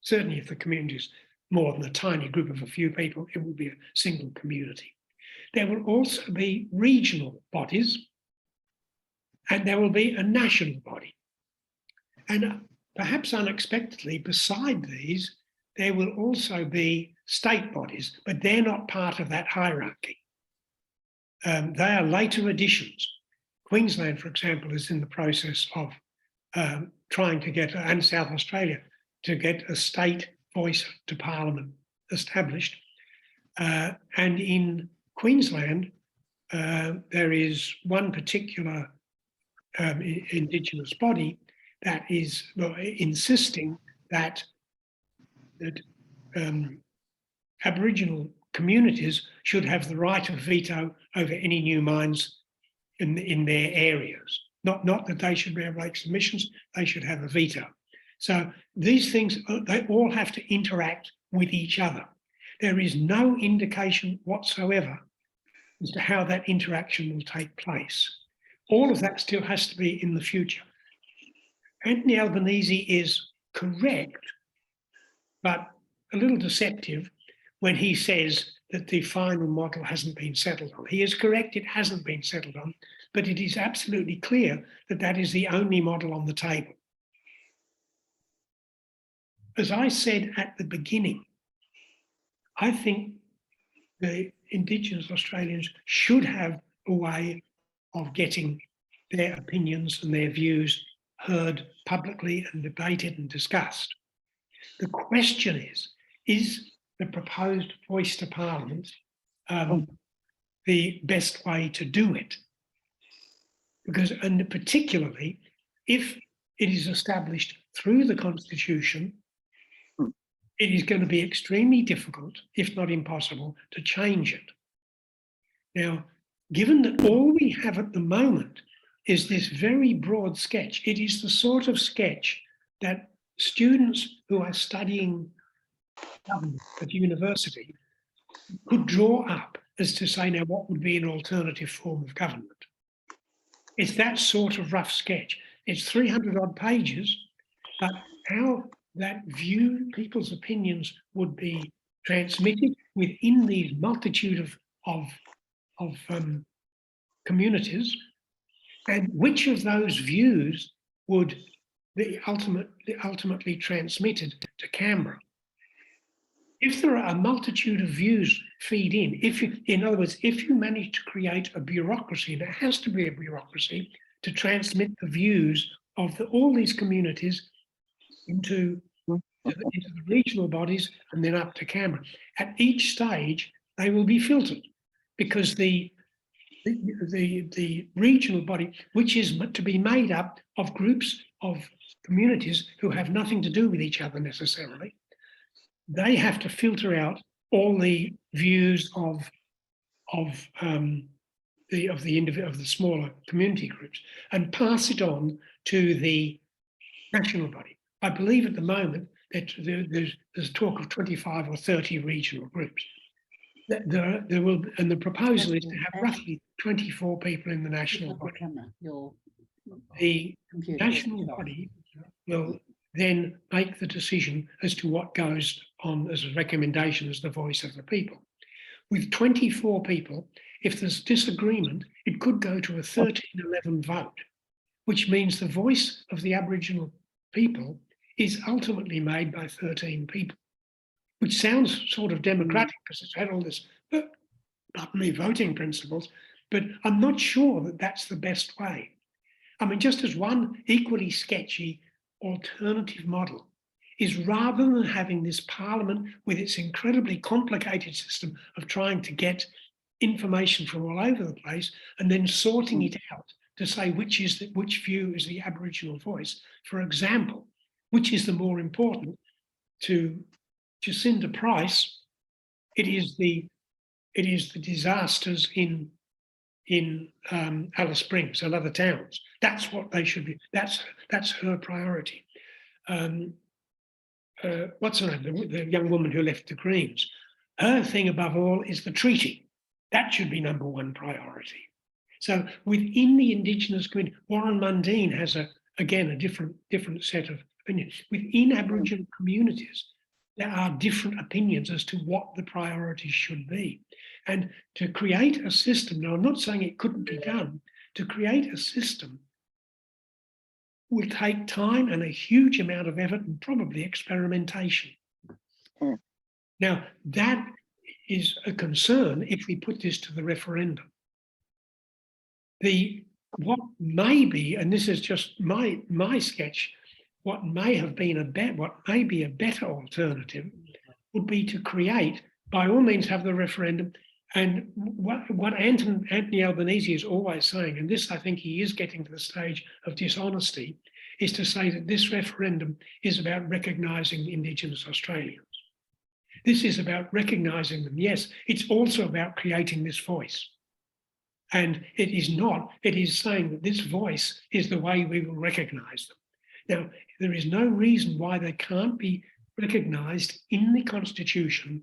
Speaker 2: Certainly if the community is more than a tiny group of a few people, it will be a single community. There will also be regional bodies, and there will be a national body. And perhaps unexpectedly, beside these, there will also be state bodies, but they're not part of that hierarchy. They are later additions. Queensland, for example, is in the process of trying to get, and South Australia, to get a state voice to Parliament established. And in Queensland, there is one particular Indigenous body that is insisting that Aboriginal communities should have the right of veto over any new mines in their areas. Not that they should be able to make submissions, they should have a veto. So these things, they all have to interact with each other. There is no indication whatsoever as to how that interaction will take place. All of that still has to be in the future. Anthony Albanese is correct, but a little deceptive when he says that the final model hasn't been settled on. He is correct, it hasn't been settled on, but it is absolutely clear that that is the only model on the table. As I said at the beginning, I think the Indigenous Australians should have a way of getting their opinions and their views heard publicly and debated and discussed. The question is the proposed voice to Parliament the best way to do it? Because, and particularly, if it is established through the Constitution, it is going to be extremely difficult, if not impossible, to change it. Now, given that all we have at the moment is this very broad sketch, it is the sort of sketch that students who are studying government at university could draw up as to say, now, what would be an alternative form of government? It's that sort of rough sketch. It's 300 odd pages, but how that view, people's opinions would be transmitted within these multitude of communities, and which of those views would be ultimately transmitted to Canberra. If there are a multitude of views feed in, in other words, if you manage to create a bureaucracy, there has to be a bureaucracy to transmit the views of all these communities into the regional bodies and then up to Canberra. At each stage, they will be filtered because the regional body, which is to be made up of groups of communities who have nothing to do with each other necessarily, they have to filter out all the views of the smaller community groups and pass it on to the national body. I believe at the moment that there's talk of 25 or 30 regional groups. There will, and the proposal is to have roughly 24 people in the national body. The national body will then make the decision as to what goes on as a recommendation as the voice of the people. With 24 people, if there's disagreement, it could go to a 13-11 vote, which means the voice of the Aboriginal people is ultimately made by 13 people, which sounds sort of democratic because it's had all this, pardon me, voting principles, but I'm not sure that that's the best way. I mean, just as one equally sketchy alternative model is, rather than having this Parliament with its incredibly complicated system of trying to get information from all over the place and then sorting it out to say which view is the Aboriginal voice. For example, which is the more important to Jacinda Price? It is the disasters in Alice Springs and other towns. That's what they should be. That's her priority. What's her name? The young woman who left the Greens. Her thing above all is the treaty. That should be number one priority. So within the Indigenous community, Warren Mundine has a different set of opinions. Within Aboriginal communities, there are different opinions as to what the priorities should be. And to create a system, now I'm not saying it couldn't be done, to create a system will take time and a huge amount of effort and probably experimentation. Now, that is a concern if we put this to the referendum. What may be, and this is just my sketch, what may be a better alternative would be to create, by all means, have the referendum. And what Anthony Albanese is always saying, and this I think he is getting to the stage of dishonesty, is to say that this referendum is about recognising Indigenous Australians. This is about recognising them. Yes, it's also about creating this voice. And it is not, it is saying that this voice is the way we will recognise them. Now, there is no reason why they can't be recognised in the Constitution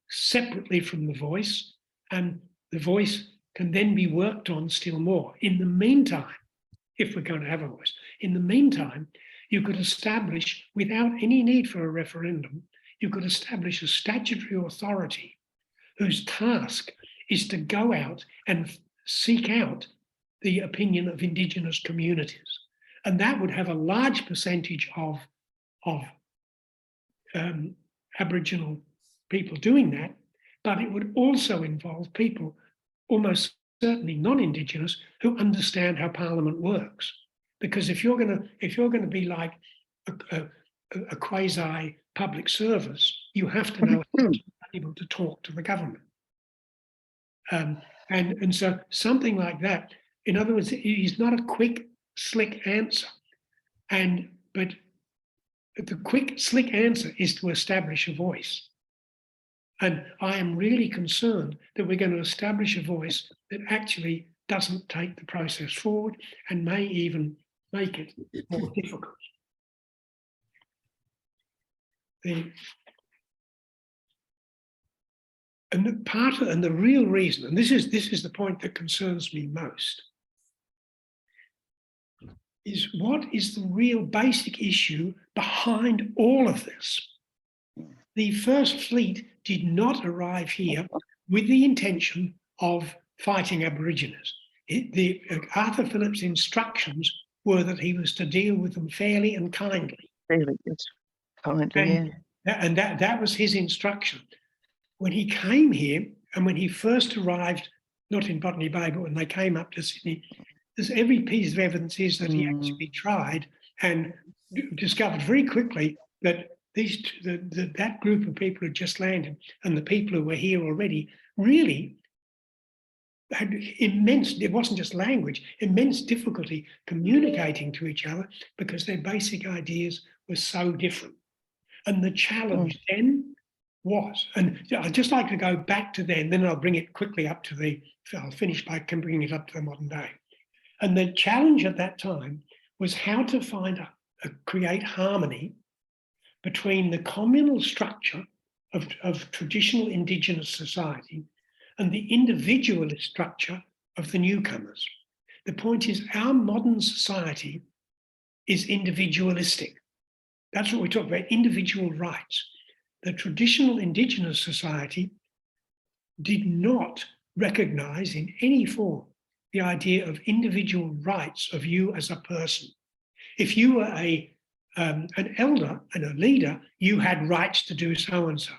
Speaker 2: separately from the voice, and the voice can then be worked on still more. In the meantime, if we're going to have a voice, in the meantime, you could establish, without any need for a referendum, you could establish a statutory authority whose task is to go out and seek out the opinion of Indigenous communities. And that would have a large percentage of Aboriginal people doing that, but it would also involve people, almost certainly non-Indigenous, who understand how Parliament works. Because if you're going to be like a quasi public service, you have to know how to be able to talk to the government. And so something like that, in other words, it is not a quick, slick answer. But the quick, slick answer is to establish a voice. And I am really concerned that we're going to establish a voice that actually doesn't take the process forward and may even make it more difficult. And the real reason, and this is the point that concerns me most, is what is the real basic issue behind all of this? The First Fleet did not arrive here with the intention of fighting Aborigines. Arthur Phillip's instructions were that he was to deal with them fairly and kindly.
Speaker 3: Really good. Kindly,
Speaker 2: and that was his instruction. When he came here, and when he first arrived, not in Botany Bay, but when they came up to Sydney, there's every piece of evidence is that he actually tried and discovered very quickly that that group of people who just landed and the people who were here already really had immense, it wasn't just language, immense difficulty communicating to each other because their basic ideas were so different. And the challenge then was, and I'd just like to go back to then I'll bring it quickly up to I'll finish by bringing it up to the modern day. And the challenge at that time was how to create harmony between the communal structure of traditional Indigenous society and the individualist structure of the newcomers. The point is, our modern society is individualistic. That's what we talk about, individual rights. The traditional Indigenous society did not recognise in any form the idea of individual rights of you as a person. If you were an elder and a leader, you had rights to do so and so.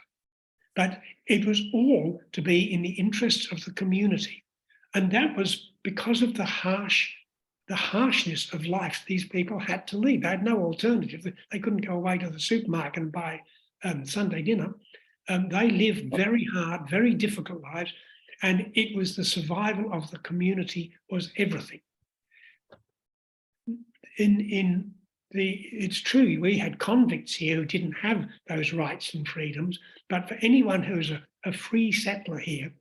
Speaker 2: But it was all to be in the interests of the community. And that was because of the harshness of life these people had to lead. They had no alternative. They couldn't go away to the supermarket and buy Sunday dinner. They lived very hard, very difficult lives, and it was the survival of the community was everything. It's true, we had convicts here who didn't have those rights and freedoms, but for anyone who's a free settler here,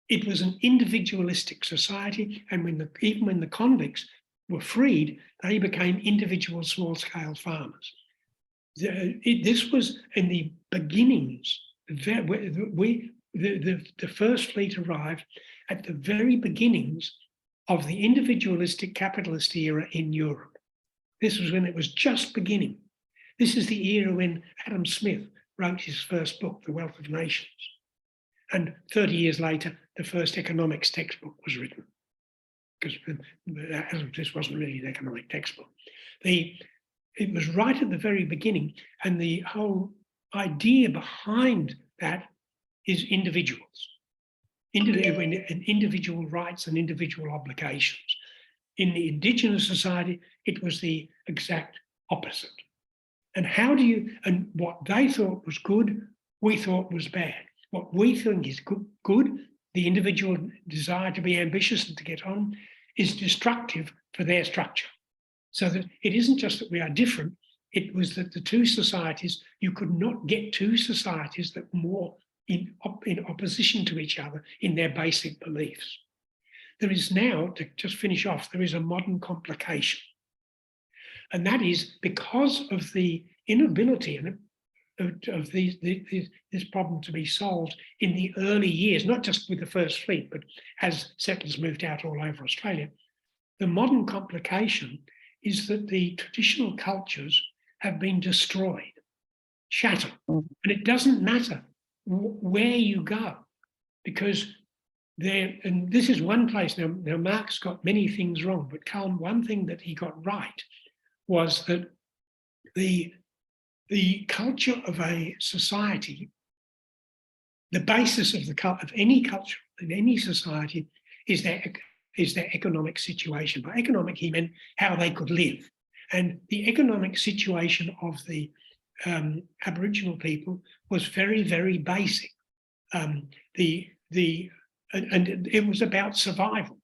Speaker 2: it was an individualistic society, and even when the convicts were freed, they became individual small-scale farmers. This was in the beginnings. The First Fleet arrived at the very beginnings of the individualistic capitalist era in Europe. This was when it was just beginning. This is the era when Adam Smith wrote his first book, The Wealth of Nations. And 30 years later, the first economics textbook was written, because this wasn't really an economic textbook. It was right at the very beginning, and the whole idea behind that is individuals, and individual rights and individual obligations. In the Indigenous society, it was the exact opposite. And and what they thought was good, we thought was bad. What we think is good, the individual desire to be ambitious and to get on, is destructive for their structure. So that it isn't just that we are different, it was that the two societies, you could not get two societies that were more in opposition to each other in their basic beliefs. There is now, to just finish off, there is a modern complication. And that is because of the inability of this problem to be solved in the early years, not just with the First Fleet, but as settlers moved out all over Australia. The modern complication is that the traditional cultures have been destroyed, shattered. And it doesn't matter where you go, because and this is one place, now Marx got many things wrong, but Cullen, one thing that he got right was that the culture of a society, the basis of any culture in any society is their economic situation. By economic, he meant how they could live. And the economic situation of the Aboriginal people was very, very basic. And it was about survival.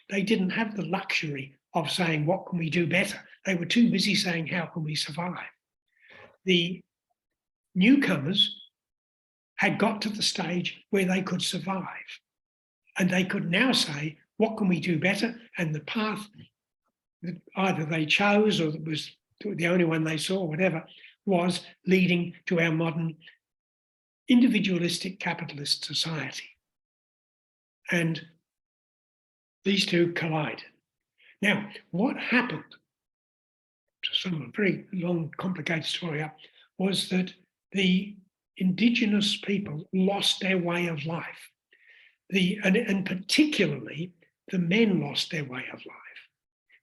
Speaker 2: They didn't have the luxury of saying, what can we do better? They were too busy saying, how can we survive? The newcomers had got to the stage where they could survive. And they could now say, what can we do better? And the path that either they chose or that was the only one they saw, whatever, was leading to our modern individualistic capitalist society. And these two collided. Now, what happened, to sum a very long, complicated story up, was that the Indigenous people lost their way of life. And particularly, the men lost their way of life,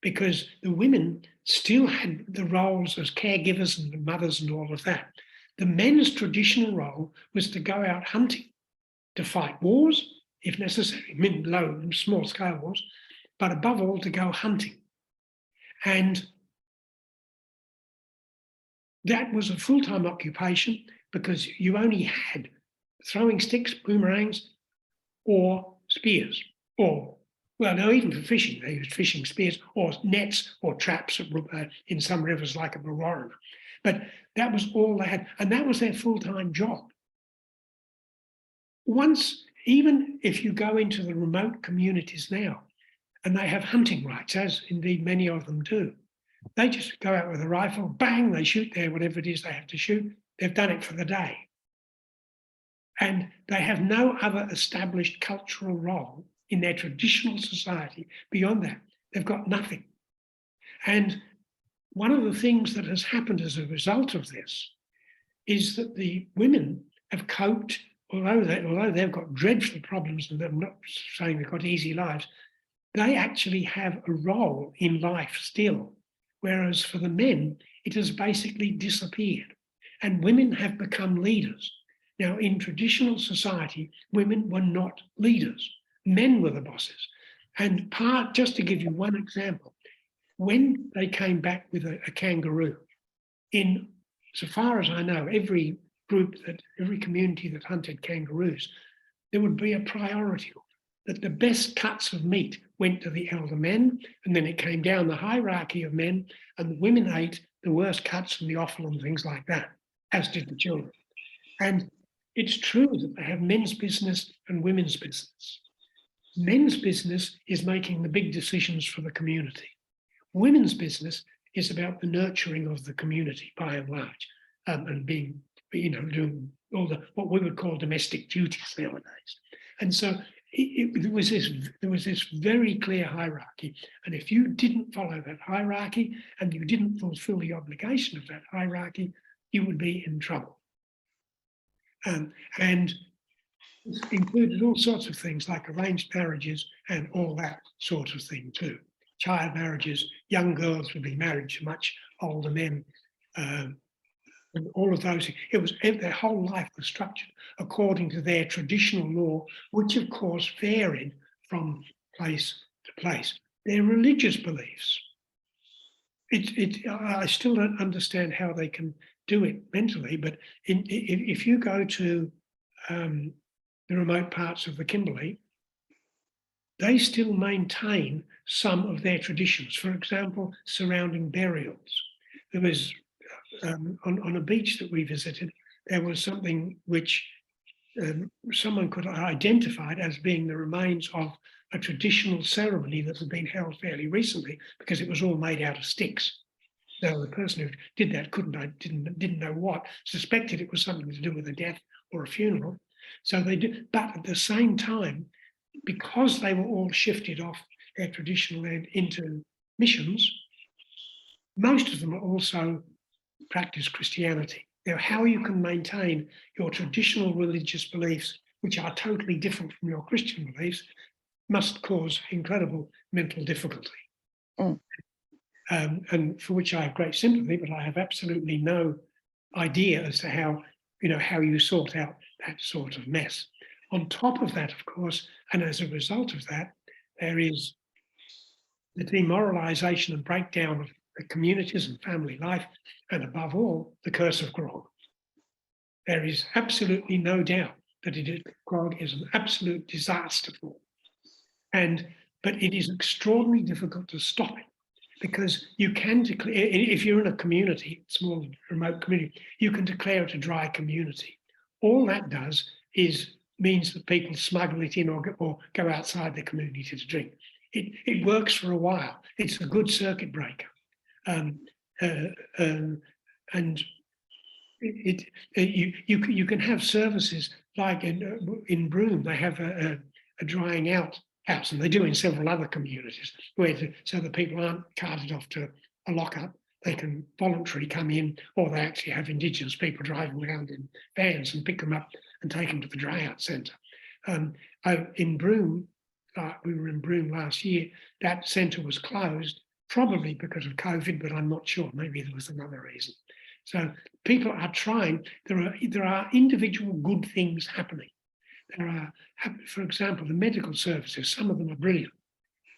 Speaker 2: because the women still had the roles as caregivers and mothers and all of that. The men's traditional role was to go out hunting, to fight wars, if necessary, low and small scale wars, but above all to go hunting. And that was a full-time occupation because you only had throwing sticks, boomerangs, or spears, or, well, no, even for fishing, they used fishing spears or nets or traps in some rivers like at Warrana. But that was all they had, and that was their full-time job. Once, even if you go into the remote communities now, and they have hunting rights, as indeed many of them do, they just go out with a rifle, bang, they shoot there, whatever it is they have to shoot, they've done it for the day. And they have no other established cultural role in their traditional society beyond that. They've got nothing. And one of the things that has happened as a result of this is that the women have coped, although they've got dreadful problems, and I'm not saying they've got easy lives, they actually have a role in life still. Whereas for the men, it has basically disappeared. And women have become leaders. Now, in traditional society, women were not leaders. Men were the bosses. And just to give you one example, when they came back with a kangaroo, so far as I know, every community that hunted kangaroos, there would be a priority that the best cuts of meat went to the elder men, and then it came down the hierarchy of men, and the women ate the worst cuts from the offal and things like that, as did the children. And it's true that they have men's business and women's business. Men's business is making the big decisions for the community. Women's business is about the nurturing of the community by and large, and being, doing all what we would call domestic duties nowadays. And so there was this very clear hierarchy. And if you didn't follow that hierarchy and you didn't fulfill the obligation of that hierarchy, you would be in trouble. And it included all sorts of things like arranged marriages and all that sort of thing too. Child marriages, young girls would be married to much older men, and all of those. Their whole life was structured according to their traditional law, which of course varied from place to place. Their religious beliefs. I still don't understand how they can do it mentally, but if you go to the remote parts of the Kimberley, they still maintain some of their traditions. For example, surrounding burials. There was, on a beach that we visited, there was something which someone could identify as being the remains of a traditional ceremony that had been held fairly recently, because it was all made out of sticks. So the person who did that didn't know what, suspected it was something to do with a death or a funeral. So they did, but at the same time, because they were all shifted off their traditional land into missions, most of them also practice Christianity. Now, how you can maintain your traditional religious beliefs, which are totally different from your Christian beliefs, must cause incredible mental difficulty. And for which I have great sympathy, but I have absolutely no idea as to how you sort out that sort of mess. On top of that, of course, and as a result of that, there is the demoralisation and breakdown of the communities and family life, and above all, the curse of grog. There is absolutely no doubt that grog is an absolute disaster for them. But it is extraordinarily difficult to stop it, because you can declare, if you're in a community, small remote community, you can declare it a dry community. All that does means that people smuggle it in or go outside the community to drink. It works for a while. It's a good circuit breaker. And you can have services like in Broome. They have a drying out house, and they do in several other communities, so that people aren't carted off to a lockup. They can voluntarily come in, or they actually have Indigenous people driving around in vans and pick them up and take them to the dry out centre. In Broome, we were in Broome last year, that centre was closed, probably because of COVID, but I'm not sure. Maybe there was another reason. So people are trying. There are individual good things happening. There are, for example, the medical services. Some of them are brilliant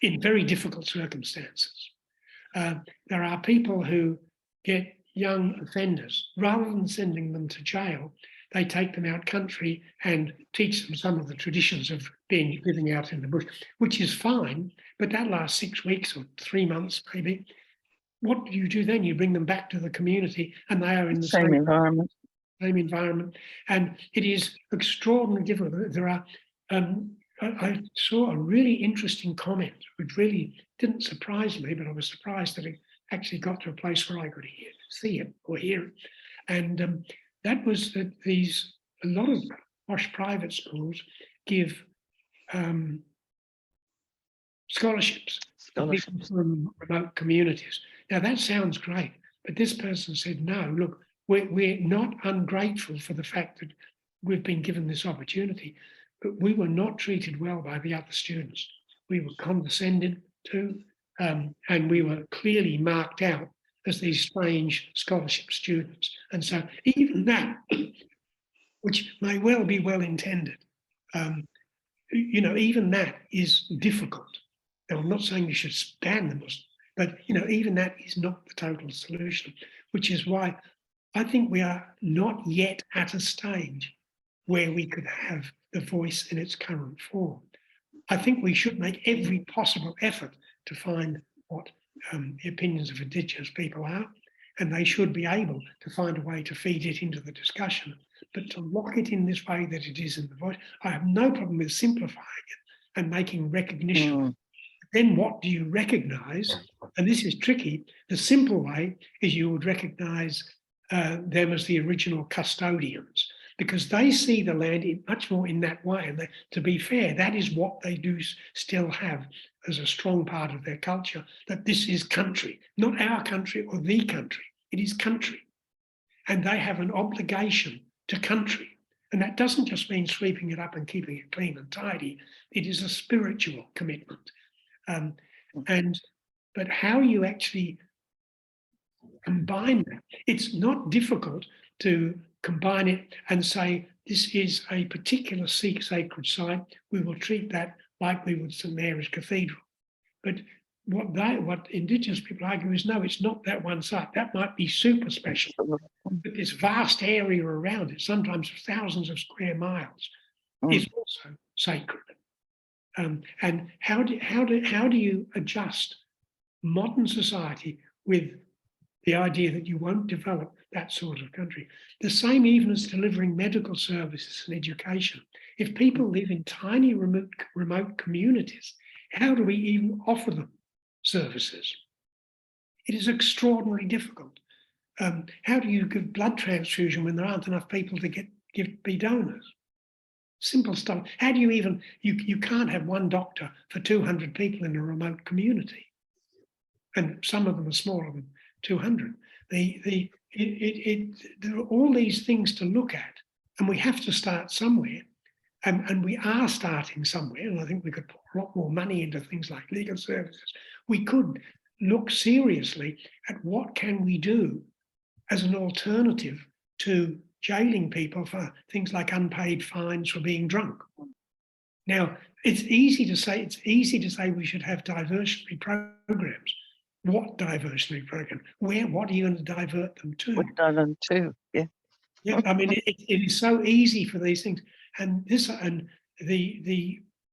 Speaker 2: in very difficult circumstances. There are people who get young offenders, rather than sending them to jail, they take them out country and teach them some of the traditions of living out in the bush, which is fine, but that lasts 6 weeks or 3 months maybe. What do you do then? You bring them back to the community, and they are in the
Speaker 3: Same environment.
Speaker 2: Same environment, and it is extraordinarily difficult. There are. I saw a really interesting comment, which really didn't surprise me, but I was surprised that it actually got to a place where I could see it or hear it, and that was that a lot of posh private schools give scholarships to people from remote communities. Now that sounds great, but this person said, no, look, we're not ungrateful for the fact that we've been given this opportunity, but we were not treated well by the other students. We were condescended to, and we were clearly marked out as these strange scholarship students. And so even that, which may well be well intended, even that is difficult. Now, I'm not saying you should ban them, but even that is not the total solution, which is why I think we are not yet at a stage where we could have the voice in its current form. I think we should make every possible effort to find what the opinions of Indigenous people are, and they should be able to find a way to feed it into the discussion. But to lock it in this way that it is in the voice, I have no problem with simplifying it and making recognition. Then what do you recognise? And this is tricky. The simple way is you would recognise them as the original custodians, because they see the land much more in that way. And to be fair, that is what they do still have as a strong part of their culture, that this is country, not our country or the country. It is country. And they have an obligation to country. And that doesn't just mean sweeping it up and keeping it clean and tidy. It is a spiritual commitment. But how you actually combine that, it's not difficult to combine it and say, this is a particular Sikh sacred site, we will treat that like we would St Mary's Cathedral. But what Indigenous people argue is, no, it's not that one site. That might be super special, but this vast area around it, sometimes thousands of square miles, is also sacred. And how do you adjust modern society with the idea that you won't develop that sort of country? The same even as delivering medical services and education. If people live in tiny remote communities, how do we even offer them services? It is extraordinarily difficult. How do you give blood transfusion when there aren't enough people to be donors? Simple stuff. How do you even, you can't have one doctor for 200 people in a remote community. And some of them are smaller than 200. There are all these things to look at, and we have to start somewhere. And we are starting somewhere, and I think we could put a lot more money into things like legal services. We could look seriously at what can we do as an alternative to jailing people for things like unpaid fines for being drunk. Now, it's easy to say we should have diversionary programs. What diversionary program? What are you going to divert them to?
Speaker 3: We've done them too, yeah.
Speaker 2: Yeah, I mean, it is so easy for these things. And this, and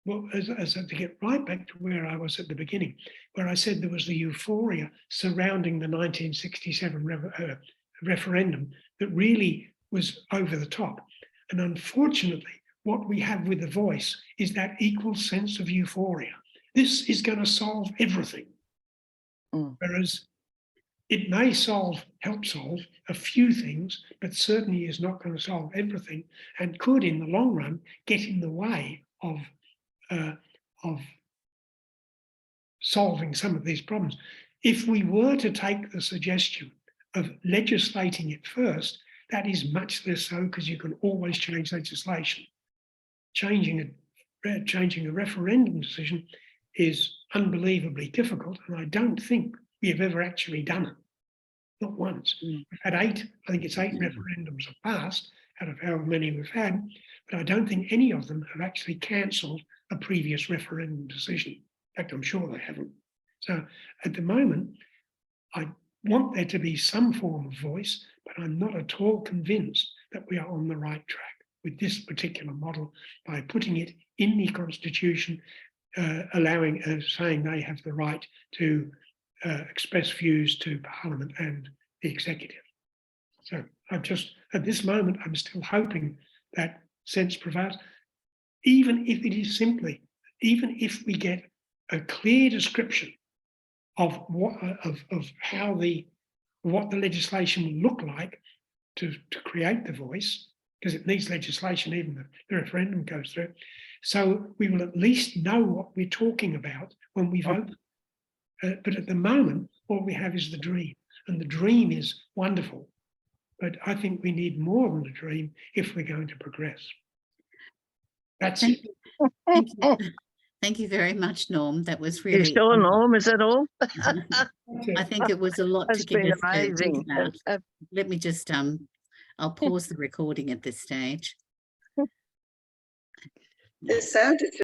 Speaker 2: well, as to get right back to where I was at the beginning, where I said there was the euphoria surrounding the 1967 referendum that really was over the top. And unfortunately, what we have with The Voice is that equal sense of euphoria. This is going to solve everything. Whereas it may help solve a few things, but certainly is not going to solve everything, and could, in the long run, get in the way of solving some of these problems. If we were to take the suggestion of legislating it first, that is much less so, because you can always change legislation. Changing a referendum decision is unbelievably difficult, and I don't think we have ever actually done it. Not once. We've had 8, I think it's 8 referendums have passed out of however many we've had, but I don't think any of them have actually cancelled a previous referendum decision. In fact, I'm sure they haven't. So at the moment, I want there to be some form of voice, but I'm not at all convinced that we are on the right track with this particular model by putting it in the Constitution, saying they have the right to express views to Parliament and the Executive. So at this moment, I'm still hoping that sense prevails, even if it is simply, even if we get a clear description of what the legislation will look like to create The Voice, because it needs legislation even if the referendum goes through. So we will at least know what we're talking about when we vote. But at the moment, all we have is the dream, and the dream is wonderful. But I think we need more than a dream if we're going to progress. That's it.
Speaker 1: Thank you. Thank you very much, Norm. That was really.
Speaker 3: You sure, Norm? Is that all?
Speaker 1: I think it was a lot
Speaker 3: That's
Speaker 1: to give
Speaker 3: been
Speaker 1: us to think
Speaker 3: amazing.
Speaker 1: about. Let me just I'll pause the recording at this stage.
Speaker 4: The sound is